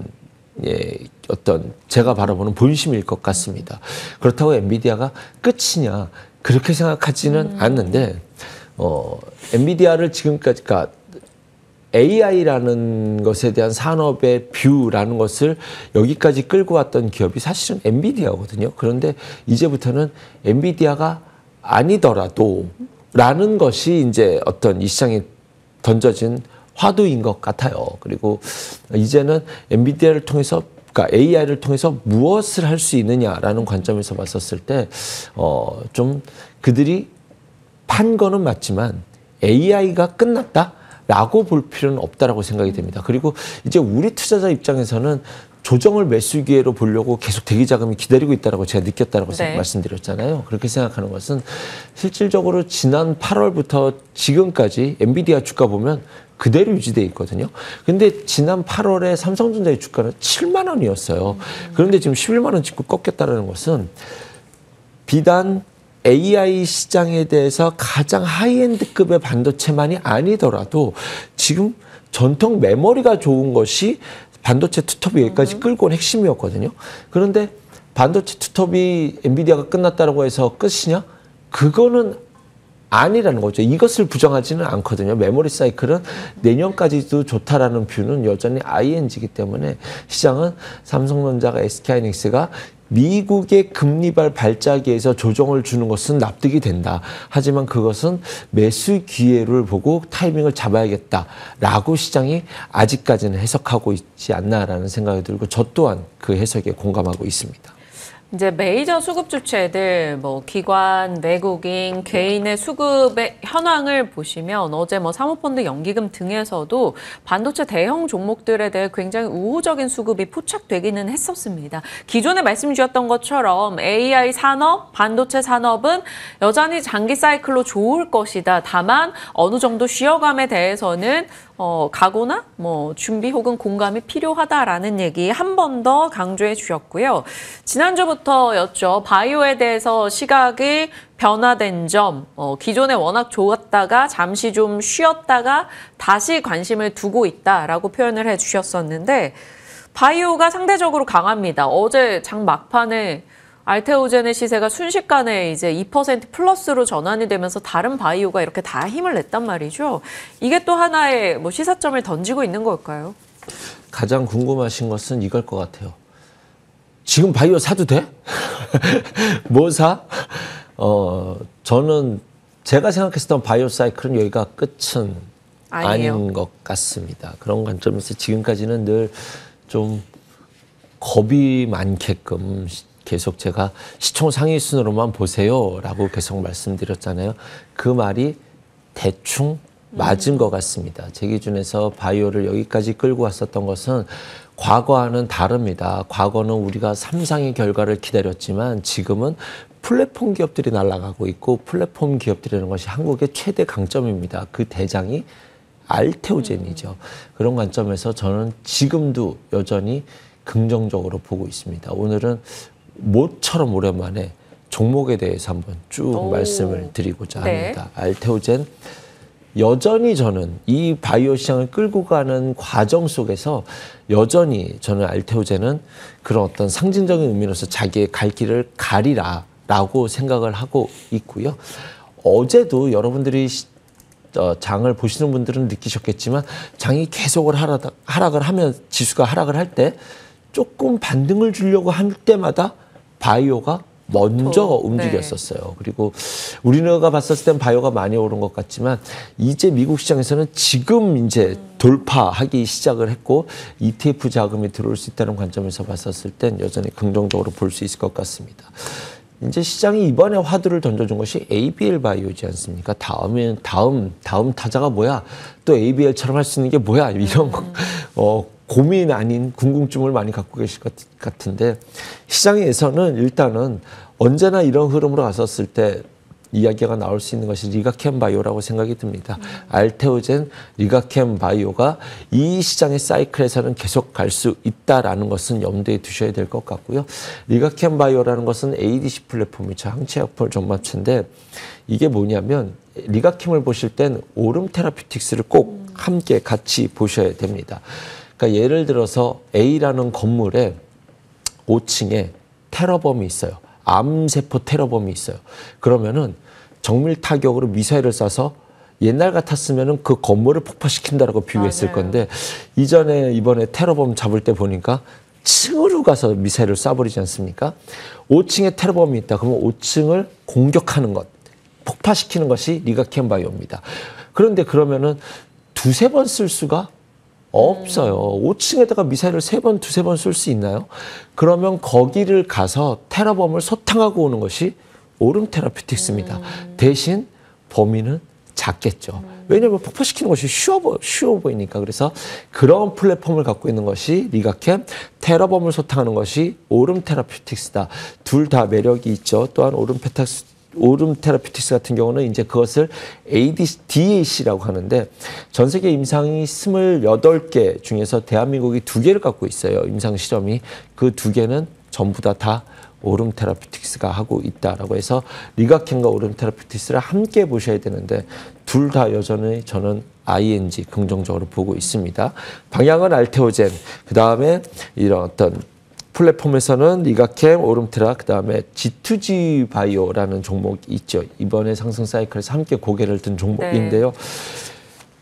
어떤 제가 바라보는 본심일 것 같습니다. 그렇다고 엔비디아가 끝이냐 그렇게 생각하지는 않는데 엔비디아를 지금까지 그러니까 AI라는 것에 대한 산업의 뷰라는 것을 여기까지 끌고 왔던 기업이 사실은 엔비디아거든요. 그런데 이제부터는 엔비디아가 아니더라도 라는 것이 이제 어떤 이 시장에 던져진 화두인 것 같아요. 그리고 이제는 엔비디아를 통해서 그러니까 AI를 통해서 무엇을 할 수 있느냐라는 관점에서 봤었을 때 좀 그들이 판 거는 맞지만 AI가 끝났다라고 볼 필요는 없다라고 생각이 됩니다. 그리고 이제 우리 투자자 입장에서는 조정을 매수 기회로 보려고 계속 대기 자금이 기다리고 있다라고 제가 느꼈다라고 네. 말씀드렸잖아요. 그렇게 생각하는 것은 실질적으로 지난 8월부터 지금까지 엔비디아 주가 보면 그대로 유지돼 있거든요. 근데 지난 8월에 삼성전자의 주가는 7만 원이었어요. 그런데 지금 11만 원 찍고 꺾였다는 것은 비단 AI 시장에 대해서 가장 하이엔드급의 반도체만이 아니더라도 지금 전통 메모리가 좋은 것이 반도체 투톱이 여기까지 끌고 온 핵심이었거든요. 그런데 반도체 투톱이 엔비디아가 끝났다고 해서 끝이냐? 그거는 아니라는 거죠. 이것을 부정하지는 않거든요. 메모리 사이클은 내년까지도 좋다라는 뷰는 여전히 ING이기 때문에 시장은 삼성전자가 SK하이닉스가 미국의 금리발 발자기에서 조정을 주는 것은 납득이 된다. 하지만 그것은 매수 기회를 보고 타이밍을 잡아야겠다라고 시장이 아직까지는 해석하고 있지 않나라는 생각이 들고 저 또한 그 해석에 공감하고 있습니다. 이제 메이저 수급 주체들, 뭐 기관, 외국인, 개인의 수급의 현황을 보시면 어제 뭐 사모펀드 연기금 등에서도 반도체 대형 종목들에 대해 굉장히 우호적인 수급이 포착되기는 했었습니다. 기존에 말씀 주셨던 것처럼 AI 산업, 반도체 산업은 여전히 장기 사이클로 좋을 것이다. 다만 어느 정도 쉬어감에 대해서는 각오나 뭐 준비 혹은 공감이 필요하다라는 얘기 한 번 더 강조해 주셨고요. 지난주부터였죠. 바이오에 대해서 시각이 변화된 점, 기존에 워낙 좋았다가 잠시 좀 쉬었다가 다시 관심을 두고 있다라고 표현을 해 주셨었는데 바이오가 상대적으로 강합니다. 어제 장 막판에 알테오젠의 시세가 순식간에 이제 2% 플러스로 전환이 되면서 다른 바이오가 이렇게 다 힘을 냈단 말이죠. 이게 또 하나의 뭐 시사점을 던지고 있는 걸까요? 가장 궁금하신 것은 이걸 것 같아요. 지금 바이오 사도 돼? 뭐 사? 저는 제가 생각했었던 바이오 사이클은 여기가 끝은 아닌 것 같습니다. 그런 관점에서 지금까지는 늘 좀 겁이 많게끔 계속 제가 시총 상위 순으로만 보세요라고 계속 말씀드렸잖아요. 그 말이 대충 맞은 것 같습니다. 제 기준에서 바이오를 여기까지 끌고 왔었던 것은 과거와는 다릅니다. 과거는 우리가 삼상의 결과를 기다렸지만 지금은 플랫폼 기업들이 날아가고 있고 플랫폼 기업들이라는 것이 한국의 최대 강점입니다. 그 대장이 알테오젠이죠. 그런 관점에서 저는 지금도 여전히 긍정적으로 보고 있습니다. 오늘은 모처럼 오랜만에 종목에 대해서 한번 쭉 말씀을 드리고자 합니다. 알테오젠 여전히 저는 이 바이오 시장을 끌고 가는 과정 속에서 여전히 저는 알테오젠은 그런 어떤 상징적인 의미로서 자기의 갈 길을 가리라라고 생각을 하고 있고요. 어제도 여러분들이 장을 보시는 분들은 느끼셨겠지만 장이 계속 하락을 하면 지수가 하락을 할 때 조금 반등을 주려고 할 때마다 바이오가 먼저 움직였었어요. 그리고 우리나라가 봤었을 땐 바이오가 많이 오른 것 같지만 이제 미국 시장에서는 지금 이제 돌파하기 시작을 했고 ETF 자금이 들어올 수 있다는 관점에서 봤었을 땐 여전히 긍정적으로 볼 수 있을 것 같습니다. 이제 시장이 이번에 화두를 던져준 것이 ABL 바이오지 않습니까? 다음 타자가 뭐야? 또 ABL처럼 할 수 있는 게 뭐야? 이런 고민 아닌 궁금증을 많이 갖고 계실 것 같은데 시장에서는 일단은 언제나 이런 흐름으로 갔었을 때 이야기가 나올 수 있는 것이 리가캠 바이오라고 생각이 듭니다. 알테오젠, 리가캠 바이오가 이 시장의 사이클에서는 계속 갈 수 있다라는 것은 염두에 두셔야 될 것 같고요. 리가캠 바이오라는 것은 ADC 플랫폼이죠. 항체약품 전마체인데 이게 뭐냐면 리가캠을 보실 땐 오름 테라피틱스를 꼭 함께 같이 보셔야 됩니다. 그러니까 예를 들어서 A라는 건물에 5층에 테러범이 있어요. 암세포 테러범이 있어요. 그러면은 정밀 타격으로 미사일을 쏴서 옛날 같았으면은 그 건물을 폭파시킨다라고 비유했을 건데 이번에 테러범 잡을 때 보니까 층으로 가서 미사일을 쏴버리지 않습니까? 5층에 테러범이 있다. 그러면 5층을 공격하는 것, 폭파시키는 것이 리가캠 바이오입니다. 그런데 그러면은 두세 번 쓸 수가 없어요. 5층에다가 미사일을 두세 번 쏠 수 있나요? 그러면 거기를 가서 테러범을 소탕하고 오는 것이 오름 테라피틱스입니다. 대신 범위는 작겠죠. 왜냐하면 폭파시키는 것이 쉬워 보이니까. 그래서 그런 플랫폼을 갖고 있는 것이 리가캠, 테러범을 소탕하는 것이 오름 테라피틱스다. 둘 다 매력이 있죠. 또한 오름 테라피틱스 같은 경우는 이제 그것을 DAC라고 하는데 전 세계 임상이 28개 중에서 대한민국이 2개를 갖고 있어요. 임상 실험이. 그 2개는 전부 다 오름 테라피틱스가 하고 있다라고 해서 리가캠과 오름 테라피틱스를 함께 보셔야 되는데 둘 다 여전히 저는 ING 긍정적으로 보고 있습니다. 방향은 알테오젠, 그 다음에 이런 어떤 플랫폼에서는 리가캠, 오름테라, 그 다음에 G2G 바이오라는 종목이 있죠. 이번에 상승 사이클에서 함께 고개를 든 종목인데요.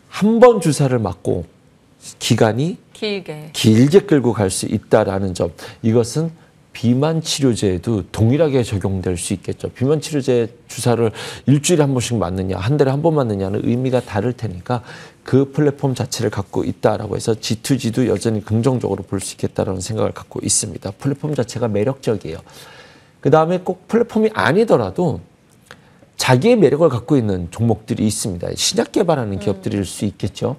한 번 주사를 맞고 기간이 길게 끌고 갈 수 있다라는 점. 이것은 비만 치료제에도 동일하게 적용될 수 있겠죠. 비만 치료제 주사를 일주일에 한 번씩 맞느냐, 한 달에 한 번 맞느냐는 의미가 다를 테니까 그 플랫폼 자체를 갖고 있다라고 해서 G2G도 여전히 긍정적으로 볼 수 있겠다라는 생각을 갖고 있습니다. 플랫폼 자체가 매력적이에요. 그 다음에 꼭 플랫폼이 아니더라도 자기의 매력을 갖고 있는 종목들이 있습니다. 신약 개발하는 기업들일 수 있겠죠.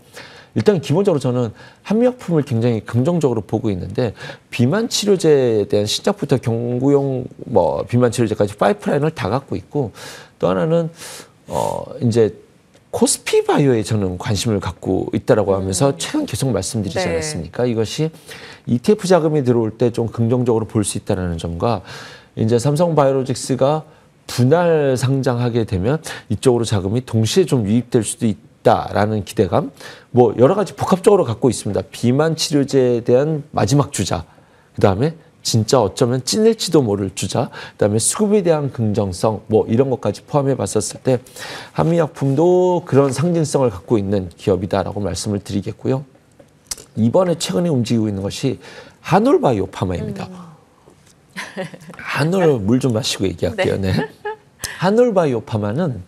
일단 기본적으로 저는 한미약품을 굉장히 긍정적으로 보고 있는데 비만 치료제에 대한 시작부터 경구용 비만 치료제까지 파이프라인을 다 갖고 있고 또 하나는 이제 코스피 바이오에 저는 관심을 갖고 있다라고 하면서 최근 계속 말씀드리지 않았습니까? 이것이 ETF 자금이 들어올 때 좀 긍정적으로 볼 수 있다는 점과 이제 삼성바이오로직스가 분할 상장하게 되면 이쪽으로 자금이 동시에 좀 유입될 수도 있다라는 기대감, 여러 가지 복합적으로 갖고 있습니다. 비만 치료제에 대한 마지막 주자, 그 다음에 진짜 어쩌면 찐일지도 모를 주자, 그다음에 수급에 대한 긍정성, 이런 것까지 포함해 봤었을 때 한미약품도 그런 상징성을 갖고 있는 기업이다라고 말씀을 드리겠고요. 이번에 최근에 움직이고 있는 것이 한올바이오 파마입니다. 한올 물 좀 마시고 얘기할게요. 네. 한올바이오 파마는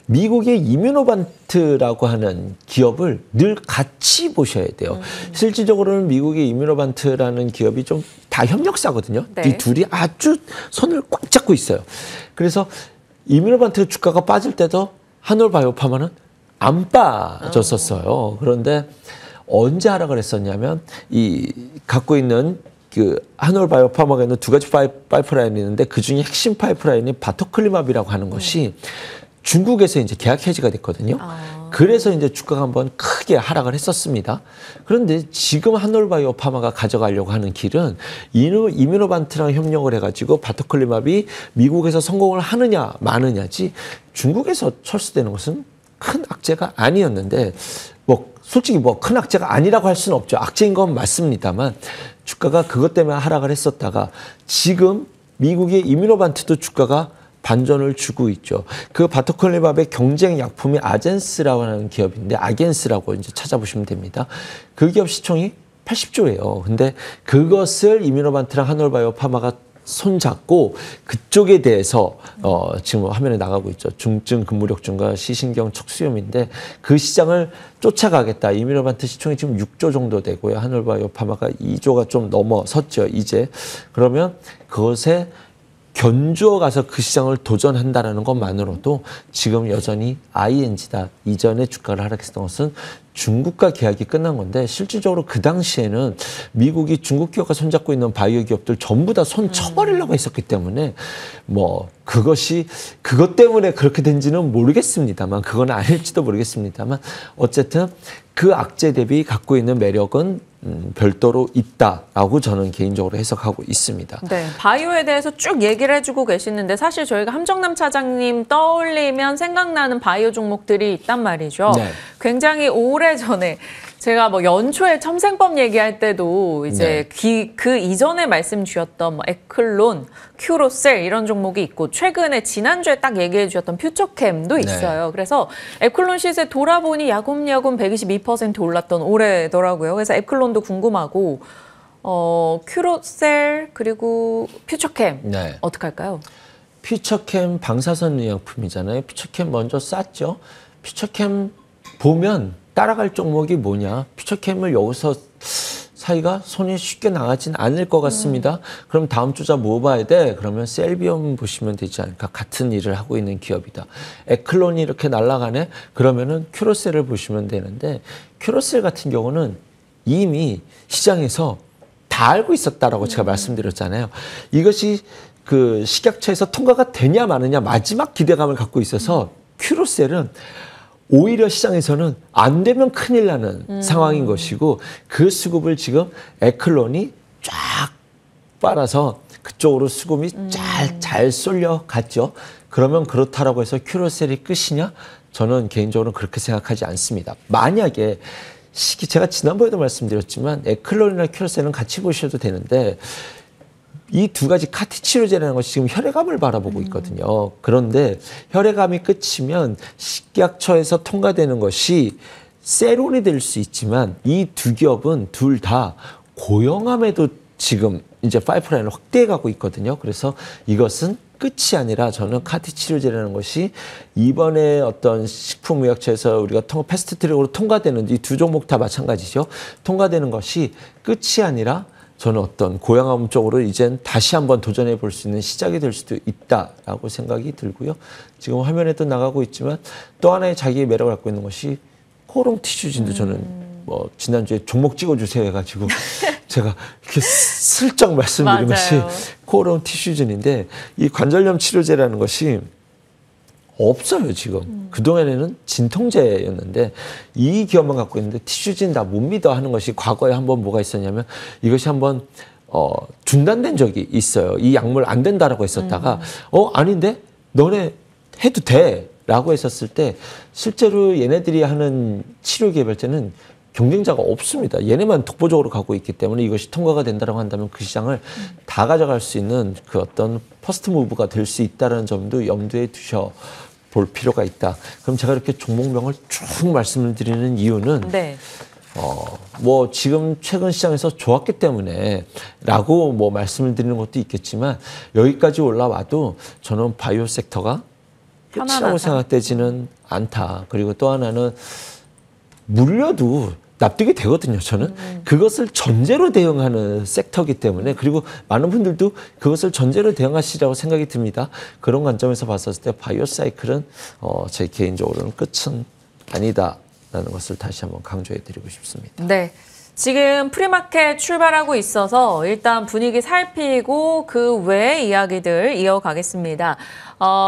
미국의 이뮤노반트라고 하는 기업을 늘 같이 보셔야 돼요. 실질적으로는 미국의 이뮤노반트라는 기업이 좀 다 협력사거든요. 이 둘이 아주 손을 꽉 잡고 있어요. 그래서 이뮤노반트 주가가 빠질 때도 한올바이오파마는 안 빠졌었어요. 그런데 언제 하락을 했었냐면 이 갖고 있는 그 한올바이오파마가 있는 두 가지 파이프라인이 있는데 그 중에 핵심 파이프라인이 바토클리맙이라고 하는 것이 중국에서 이제 계약 해지가 됐거든요. 그래서 이제 주가가 한번 크게 하락을 했었습니다. 그런데 지금 한올바이오파마가 가져가려고 하는 길은 이뮤노반트랑 협력을 해가지고 바토클리맙이 미국에서 성공을 하느냐 마느냐지 중국에서 철수되는 것은 큰 악재가 아니었는데 솔직히 큰 악재가 아니라고 할 수는 없죠. 악재인 건 맞습니다만 주가가 그것 때문에 하락을 했었다가 지금 미국의 이뮤노반트도 주가가 반전을 주고 있죠. 그 바토클리맙의 경쟁 약품이 아젠스라고 하는 기업인데 아겐스라고 이제 찾아보시면 됩니다. 그 기업 시총이 80조예요. 근데 그것을 이뮤노반트랑 한올바이오파마가 손잡고 그쪽에 대해서 지금 화면에 나가고 있죠. 중증 근무력증과 시신경 척수염인데 그 시장을 쫓아가겠다. 이미노반트 시총이 지금 6조 정도 되고요. 하늘바이오 파마가 2조가 좀 넘어섰죠. 이제 그러면 그것에 견주어 가서 그 시장을 도전한다는 것만으로도 지금 여전히 ING다. 이전에 주가를 하락했던 것은 중국과 계약이 끝난 건데 실질적으로 그 당시에는 미국이 중국 기업과 손잡고 있는 바이오 기업들 전부 다 손 쳐버리려고 했었기 때문에 뭐 그것 때문에 그렇게 된지는 모르겠습니다만 그건 아닐지도 모르겠습니다만 어쨌든 그 악재 대비 갖고 있는 매력은 별도로 있다라고 저는 개인적으로 해석하고 있습니다. 네, 바이오에 대해서 쭉 얘기를 해주고 계시는데 사실 저희가 함정남 차장님 떠올리면 생각나는 바이오 종목들이 있단 말이죠. 네. 굉장히 오래전에 제가 뭐 연초에 첨생법 얘기할 때도 이제 그 이전에 말씀 주셨던 뭐 에클론, 큐로셀 이런 종목이 있고 최근에 지난주에 딱 얘기해 주셨던 퓨처캠도 있어요. 그래서 에클론 시세 돌아보니 야금야금 122% 올랐던 올해더라고요. 그래서 에클론도 궁금하고 큐로셀 그리고 퓨처캠 어떻게 할까요? 퓨처캠 방사선 의약품이잖아요. 퓨처캠 먼저 쌌죠. 퓨처캠 보면 따라갈 종목이 뭐냐. 퓨처캠을 여기서 사이가 손이 쉽게 나가진 않을 것 같습니다. 그럼 다음 주자 뭐 봐야 돼? 그러면 셀비움 보시면 되지 않을까. 같은 일을 하고 있는 기업이다. 에클론이 이렇게 날아가네? 그러면은 큐로셀을 보시면 되는데 큐로셀 같은 경우는 이미 시장에서 다 알고 있었다라고 제가 말씀드렸잖아요. 이것이 그 식약처에서 통과가 되냐 마느냐 마지막 기대감을 갖고 있어서 큐로셀은 오히려 시장에서는 안 되면 큰일 나는 상황인 것이고 그 수급을 지금 에클론이 쫙 빨아서 그쪽으로 수급이 잘 쏠려갔죠. 그러면 그렇다라고 해서 큐로셀이 끝이냐? 저는 개인적으로 그렇게 생각하지 않습니다. 만약에 제가 지난번에도 말씀드렸지만 에클론이나 큐로셀은 같이 보셔도 되는데 이 두 가지 카티 치료제라는 것이 지금 혈액암을 바라보고 있거든요. 그런데 혈액암이 끝이면 식약처에서 통과되는 것이 세론이 될 수 있지만 이 두 기업은 둘 다 고형암에도 지금 이제 파이프라인을 확대해 가고 있거든요. 그래서 이것은 끝이 아니라 저는 카티 치료제라는 것이 이번에 어떤 식품의약처에서 우리가 패스트트랙으로 통과되는 이 두 종목 다 마찬가지죠. 통과되는 것이 끝이 아니라 저는 어떤 고양암 쪽으로 이젠 다시 한번 도전해 볼 수 있는 시작이 될 수도 있다라고 생각이 들고요. 지금 화면에도 나가고 있지만 또 하나의 자기의 매력을 갖고 있는 것이 코롱 티슈진도 저는 뭐 지난주에 종목 찍어주세요 해가지고 제가 이렇게 슬쩍 말씀드린 것이 코롱 티슈진인데 이 관절염 치료제라는 것이 없어요, 지금. 그동안에는 진통제였는데 이 기업만 갖고 있는데 티슈진 나 못 믿어 하는 것이 과거에 한번 뭐가 있었냐면 이것이 한번 중단된 적이 있어요. 이 약물 안 된다라고 했었다가 아닌데 너네 해도 돼 라고 했었을 때 실제로 얘네들이 하는 치료 개발제는 경쟁자가 없습니다. 얘네만 독보적으로 가고 있기 때문에 이것이 통과가 된다고 한다면 그 시장을 다 가져갈 수 있는 그 어떤 퍼스트 무브가 될 수 있다는 점도 염두에 두셔 볼 필요가 있다. 그럼 제가 이렇게 종목명을 쭉 말씀을 드리는 이유는 뭐 지금 최근 시장에서 좋았기 때문에 라고 뭐 말씀을 드리는 것도 있겠지만 여기까지 올라와도 저는 바이오 섹터가 끝이라고 생각되지는 않다. 그리고 또 하나는 물려도 납득이 되거든요, 저는. 그것을 전제로 대응하는 섹터이기 때문에 그리고 많은 분들도 그것을 전제로 대응하시라고 생각이 듭니다. 그런 관점에서 봤었을 때 바이오 사이클은 제 개인적으로는 끝은 아니다라는 것을 다시 한번 강조해 드리고 싶습니다. 네. 지금 프리마켓 출발하고 있어서 일단 분위기 살피고 그 외의 이야기들 이어가겠습니다.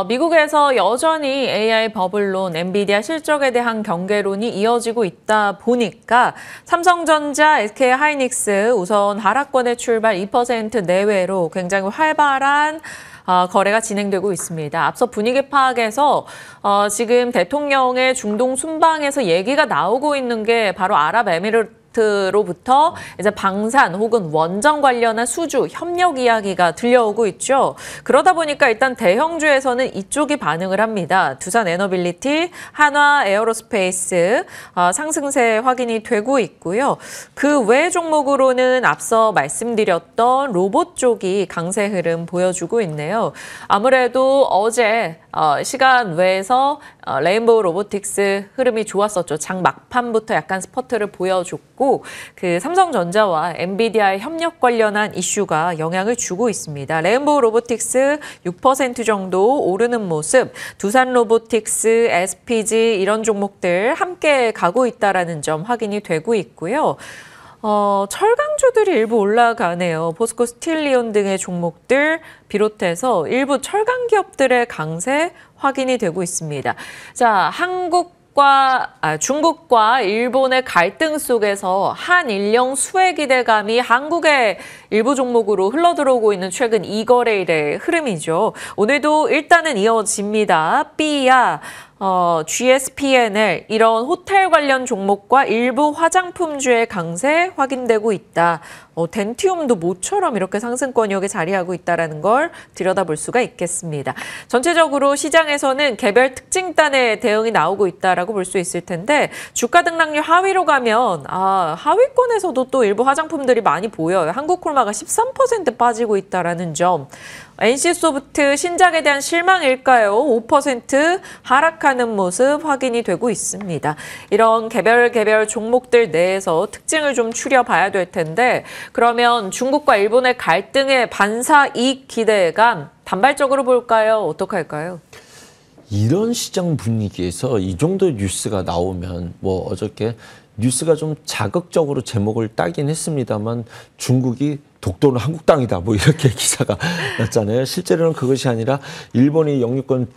미국에서 여전히 AI 버블론, 엔비디아 실적에 대한 경계론이 이어지고 있다 보니까 삼성전자, SK하이닉스 우선 하락권에 출발 2% 내외로 굉장히 활발한 거래가 진행되고 있습니다. 앞서 분위기 파악에서 지금 대통령의 중동 순방에서 얘기가 나오고 있는 게 바로 아랍에미리트 로부터 이제 방산 혹은 원전 관련한 수주, 협력 이야기가 들려오고 있죠. 그러다 보니까 일단 대형주에서는 이쪽이 반응을 합니다. 두산 에너빌리티, 한화 에어로스페이스 상승세 확인이 되고 있고요. 그 외 종목으로는 앞서 말씀드렸던 로봇 쪽이 강세 흐름 보여주고 있네요. 아무래도 어제 시간 외에서 레인보우 로보틱스 흐름이 좋았었죠. 장 막판부터 약간 스퍼트를 보여줬고 그 삼성전자와 엔비디아의 협력 관련한 이슈가 영향을 주고 있습니다. 레인보우 로보틱스 6% 정도 오르는 모습, 두산 로보틱스, SPG 이런 종목들 함께 가고 있다는 점 확인이 되고 있고요. 철강주들이 일부 올라가네요. 포스코 스틸리온 등의 종목들 비롯해서 일부 철강 기업들의 강세 확인이 되고 있습니다. 자, 중국과 일본의 갈등 속에서 한일령 수혜 기대감이 한국의 일부 종목으로 흘러들어오고 있는 최근 2거래일의 흐름이죠. 오늘도 일단은 이어집니다. 삐야, GSPNL 이런 호텔 관련 종목과 일부 화장품주의 강세 확인되고 있다. 덴티움도 모처럼 이렇게 상승권역에 자리하고 있다는 걸 들여다볼 수가 있겠습니다. 전체적으로 시장에서는 개별 특징단의 대응이 나오고 있다라고 볼 수 있을 텐데 주가 등락률 하위로 가면 하위권에서도 또 일부 화장품들이 많이 보여요. 한국콜마가 13% 빠지고 있다라는 점. NC소프트 신작에 대한 실망일까요? 5% 하락하는 모습 확인이 되고 있습니다. 이런 개별 종목들 내에서 특징을 좀 추려봐야 될 텐데 그러면 중국과 일본의 갈등의 반사이익 기대감 단발적으로 볼까요? 어떡할까요? 이런 시장 분위기에서 이 정도 뉴스가 나오면 뭐 어저께 뉴스가 좀 자극적으로 제목을 따긴 했습니다만 중국이 독도는 한국 땅이다 뭐 이렇게 기사가 났잖아요. 실제로는 그것이 아니라 일본이 영유권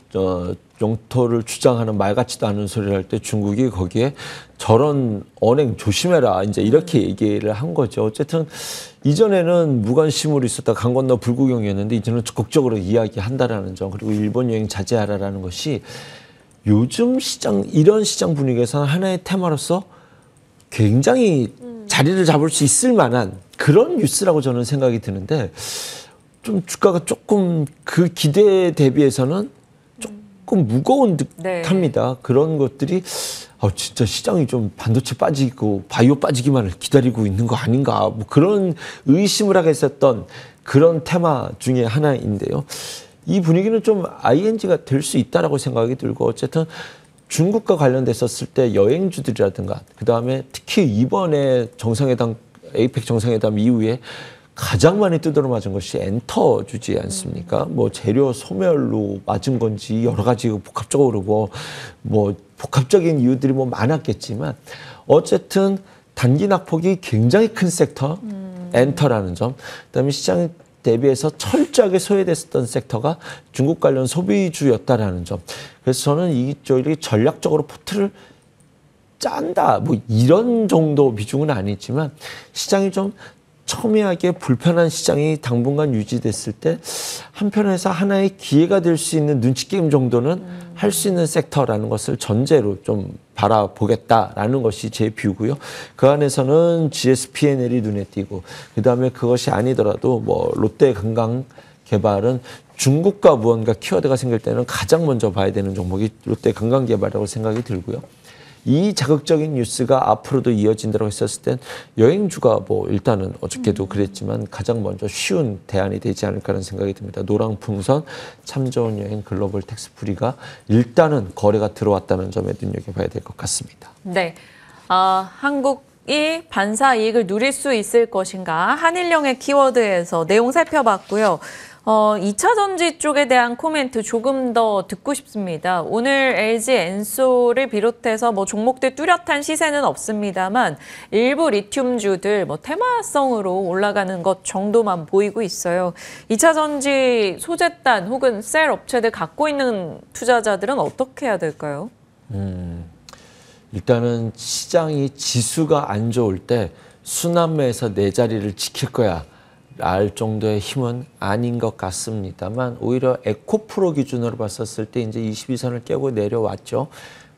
영토를 주장하는 말 같지도 않은 소리를 할 때 중국이 거기에 저런 언행 조심해라 이제 이렇게 얘기를 한 거죠. 어쨌든 이전에는 무관심으로 있었다 강 건너 불구경이었는데 이제는 적극적으로 이야기한다라는 점 그리고 일본 여행 자제하라라는 것이 요즘 이런 시장 분위기에서는 하나의 테마로서 굉장히 자리를 잡을 수 있을 만한 그런 뉴스라고 저는 생각이 드는데 좀 주가가 조금 그 기대에 대비해서는 조금 무거운 듯합니다. 네. 그런 것들이 진짜 시장이 좀 반도체 빠지고 바이오 빠지기만을 기다리고 있는 거 아닌가 뭐 그런 의심을 하게 했었던 그런 테마 중에 하나인데요. 이 분위기는 좀 ING가 될 수 있다라고 생각이 들고 어쨌든 중국과 관련됐었을 때 여행주들이라든가 그다음에 특히 이번에 에이펙 정상회담 이후에 가장 많이 두드러 맞은 것이 엔터주지 않습니까? 뭐 재료 소멸로 맞은 건지 여러 가지 복합적으로 뭐 복합적인 이유들이 뭐 많았겠지만 어쨌든 단기 낙폭이 굉장히 큰 섹터 엔터라는 점 그다음에 시장 대비해서 철저하게 소외됐었던 섹터가 중국 관련 소비주였다라는 점. 그래서 저는 이쪽이 전략적으로 포트를 짠다. 뭐 이런 정도 비중은 아니지만 시장이 좀 첨예하게 불편한 시장이 당분간 유지됐을 때 한편에서 하나의 기회가 될 수 있는 눈치 게임 정도는 할 수 있는 섹터라는 것을 전제로 좀 바라보겠다라는 것이 제 뷰고요. 그 안에서는 GSPNL이 눈에 띄고 그다음에 그것이 아니더라도 뭐 롯데 관광개발은 중국과 무언가 키워드가 생길 때는 가장 먼저 봐야 되는 종목이 롯데 관광개발이라고 생각이 들고요. 이 자극적인 뉴스가 앞으로도 이어진다고 했었을 땐 여행주가 뭐 일단은 어저께도 그랬지만 가장 먼저 쉬운 대안이 되지 않을까 하는 생각이 듭니다. 노랑풍선, 참 좋은 여행, 글로벌 텍스프리가 일단은 거래가 들어왔다는 점에 눈여겨봐야 될 것 같습니다. 네, 한국이 반사 이익을 누릴 수 있을 것인가 한일령의 키워드에서 내용 살펴봤고요. 2차 전지 쪽에 대한 코멘트 조금 더 듣고 싶습니다. 오늘 LG 엔소를 비롯해서 뭐 종목들 뚜렷한 시세는 없습니다만 일부 리튬주들 뭐 테마성으로 올라가는 것 정도만 보이고 있어요. 2차 전지 소재단 혹은 셀 업체들 갖고 있는 투자자들은 어떻게 해야 될까요? 일단은 시장이 지수가 안 좋을 때 순환매에서 내 자리를 지킬 거야. 알 정도의 힘은 아닌 것 같습니다만 오히려 에코프로 기준으로 봤었을 때 이제 22선을 깨고 내려왔죠.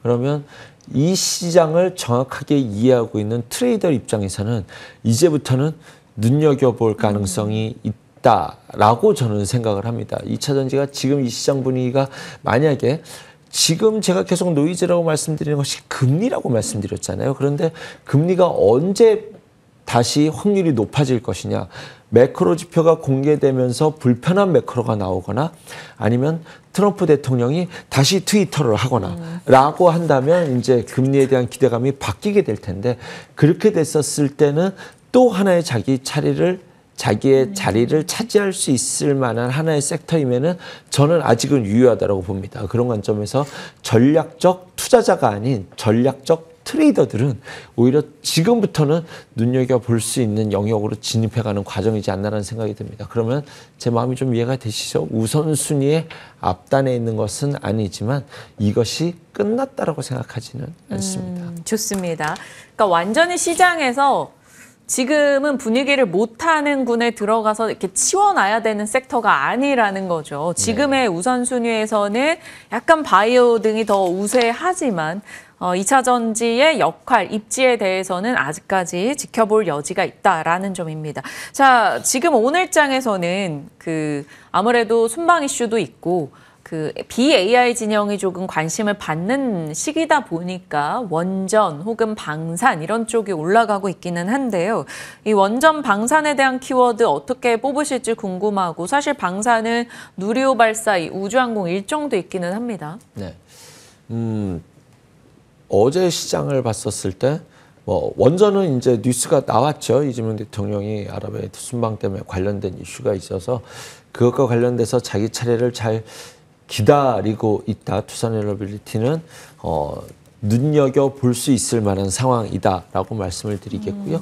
그러면 이 시장을 정확하게 이해하고 있는 트레이더 입장에서는 이제부터는 눈여겨볼 가능성이 있다라고 저는 생각을 합니다. 2차 전지가 지금 이 시장 분위기가 만약에 지금 제가 계속 노이즈라고 말씀드리는 것이 금리라고 말씀드렸잖아요. 그런데 금리가 언제 다시 확률이 높아질 것이냐. 매크로 지표가 공개되면서 불편한 매크로가 나오거나 아니면 트럼프 대통령이 다시 트위터를 하거나 라고 한다면 이제 금리에 대한 기대감이 바뀌게 될 텐데 그렇게 됐었을 때는 또 하나의 자기의 자리를 차지할 수 있을 만한 하나의 섹터임에는 저는 아직은 유효하다고 봅니다. 그런 관점에서 전략적 투자자가 아닌 전략적 트레이더들은 오히려 지금부터는 눈여겨볼 수 있는 영역으로 진입해가는 과정이지 않나라는 생각이 듭니다. 그러면 제 마음이 좀 이해가 되시죠? 우선순위의 앞단에 있는 것은 아니지만 이것이 끝났다라고 생각하지는 않습니다. 좋습니다. 그러니까 완전히 시장에서 지금은 분위기를 못하는 군에 들어가서 이렇게 치워놔야 되는 섹터가 아니라는 거죠. 지금의 우선순위에서는 약간 바이오 등이 더 우세하지만 2차 전지의 역할, 입지에 대해서는 아직까지 지켜볼 여지가 있다라는 점입니다. 자, 지금 오늘장에서는 아무래도 순방 이슈도 있고 BAI 진영이 조금 관심을 받는 시기다 보니까 원전 혹은 방산 이런 쪽이 올라가고 있기는 한데요. 이 원전 방산에 대한 키워드 어떻게 뽑으실지 궁금하고 사실 방산은 누리호 발사, 우주항공 일정도 있기는 합니다. 네. 어제 시장을 봤었을 때 원전은 이제 뉴스가 나왔죠. 이재명 대통령이 아랍에미리트 순방 때문에 관련된 이슈가 있어서 그것과 관련돼서 자기 차례를 잘 기다리고 있다. 투싼에너빌리티는 눈여겨볼 수 있을 만한 상황이다라고 말씀을 드리겠고요.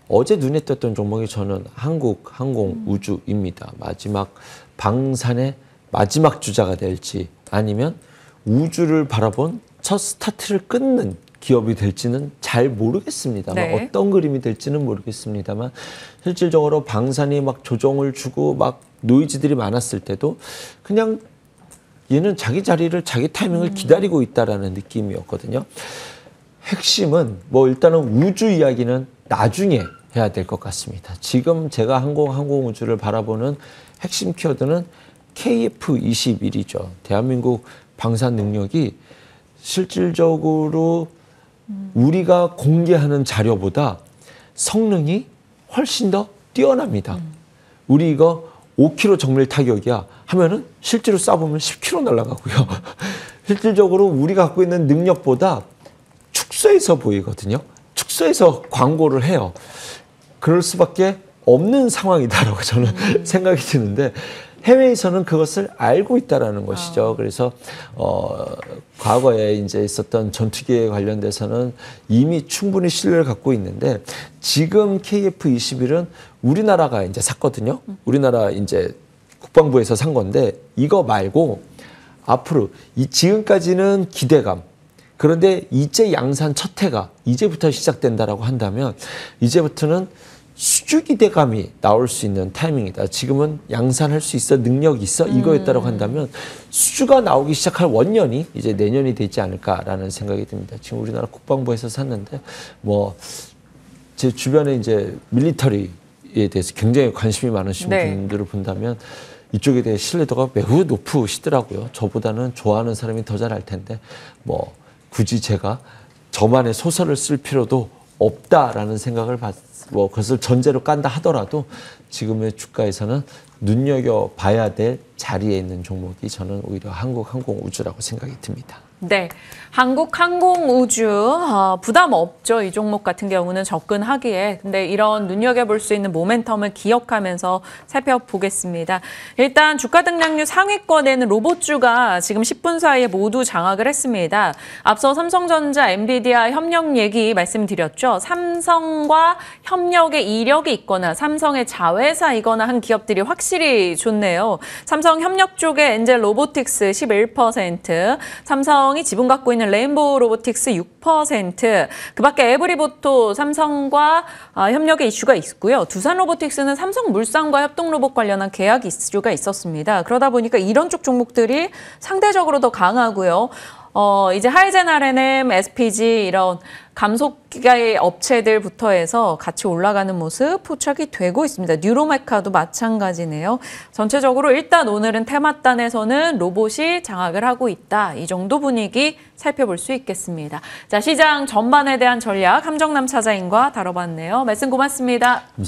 어제 눈에 띄었던 종목이 저는 한국항공우주입니다. 마지막 방산의 마지막 주자가 될지 아니면 우주를 바라본 첫 스타트를 끊는 기업이 될지는 잘 모르겠습니다만 네. 어떤 그림이 될지는 모르겠습니다만 실질적으로 방산이 막 조정을 주고 막 노이즈들이 많았을 때도 그냥 얘는 자기 자리를 자기 타이밍을 기다리고 있다라는 느낌이었거든요. 핵심은 일단은 우주 이야기는 나중에 해야 될 것 같습니다. 지금 제가 항공우주를 바라보는 핵심 키워드는 KF-21이죠. 대한민국 방산 능력이 실질적으로 우리가 공개하는 자료보다 성능이 훨씬 더 뛰어납니다. 우리 이거 5km 정밀 타격이야 하면은 실제로 쏴보면 10km 날아가고요. 실질적으로 우리가 갖고 있는 능력보다 축소해서 보이거든요. 축소해서 광고를 해요. 그럴 수밖에 없는 상황이다라고 저는 생각이 드는데 해외에서는 그것을 알고 있다라는 것이죠. 그래서 과거에 이제 있었던 전투기에 관련돼서는 이미 충분히 신뢰를 갖고 있는데 지금 KF-21은 우리나라가 이제 샀거든요. 우리나라 이제 국방부에서 산 건데 이거 말고 앞으로 지금까지는 기대감. 그런데 이제 양산 첫 해가 이제부터 시작된다라고 한다면 이제부터는 수주 기대감이 나올 수 있는 타이밍이다. 지금은 양산할 수 있어, 능력이 있어 이거였다라고 한다면 수주가 나오기 시작할 원년이 이제 내년이 되지 않을까라는 생각이 듭니다. 지금 우리나라 국방부에서 샀는데 제 주변에 이제 밀리터리에 대해서 굉장히 관심이 많으신 분들을 본다면 이쪽에 대해 신뢰도가 매우 높으시더라고요. 저보다는 좋아하는 사람이 더 잘 알 텐데 굳이 제가 저만의 소설을 쓸 필요도 없다라는 생각을 그것을 전제로 깐다 하더라도 지금의 주가에서는 눈여겨봐야 될 자리에 있는 종목이 저는 오히려 한국항공우주라고 생각이 듭니다. 네, 한국항공우주 부담 없죠. 이 종목 같은 경우는 접근하기에. 근데 이런 눈여겨볼 수 있는 모멘텀을 기억하면서 살펴보겠습니다. 일단 주가 등락률 상위권에는 로봇주가 지금 10분 사이에 모두 장악을 했습니다. 앞서 삼성전자, 엔비디아 협력 얘기 말씀드렸죠. 삼성과 협력의 이력이 있거나 삼성의 자회사이거나 한 기업들이 확실히 좋네요. 삼성 협력 쪽에 엔젤 로보틱스 11%, 삼성이 지분 갖고 있는 레인보우 로보틱스 6%, 그 밖에 에브리보토 삼성과 협력의 이슈가 있고요. 두산 로보틱스는 삼성물산과 협동 로봇 관련한 계약 이슈가 있었습니다. 그러다 보니까 이런 쪽 종목들이 상대적으로 더 강하고요. 이제 하이젠 R&M, SPG 이런 감속기계 업체들부터 해서 같이 올라가는 모습 포착이 되고 있습니다. 뉴로메카도 마찬가지네요. 전체적으로 일단 오늘은 테마단에서는 로봇이 장악을 하고 있다. 이 정도 분위기 살펴볼 수 있겠습니다. 자, 시장 전반에 대한 전략 함정남 차자인과 다뤄봤네요. 말씀 고맙습니다.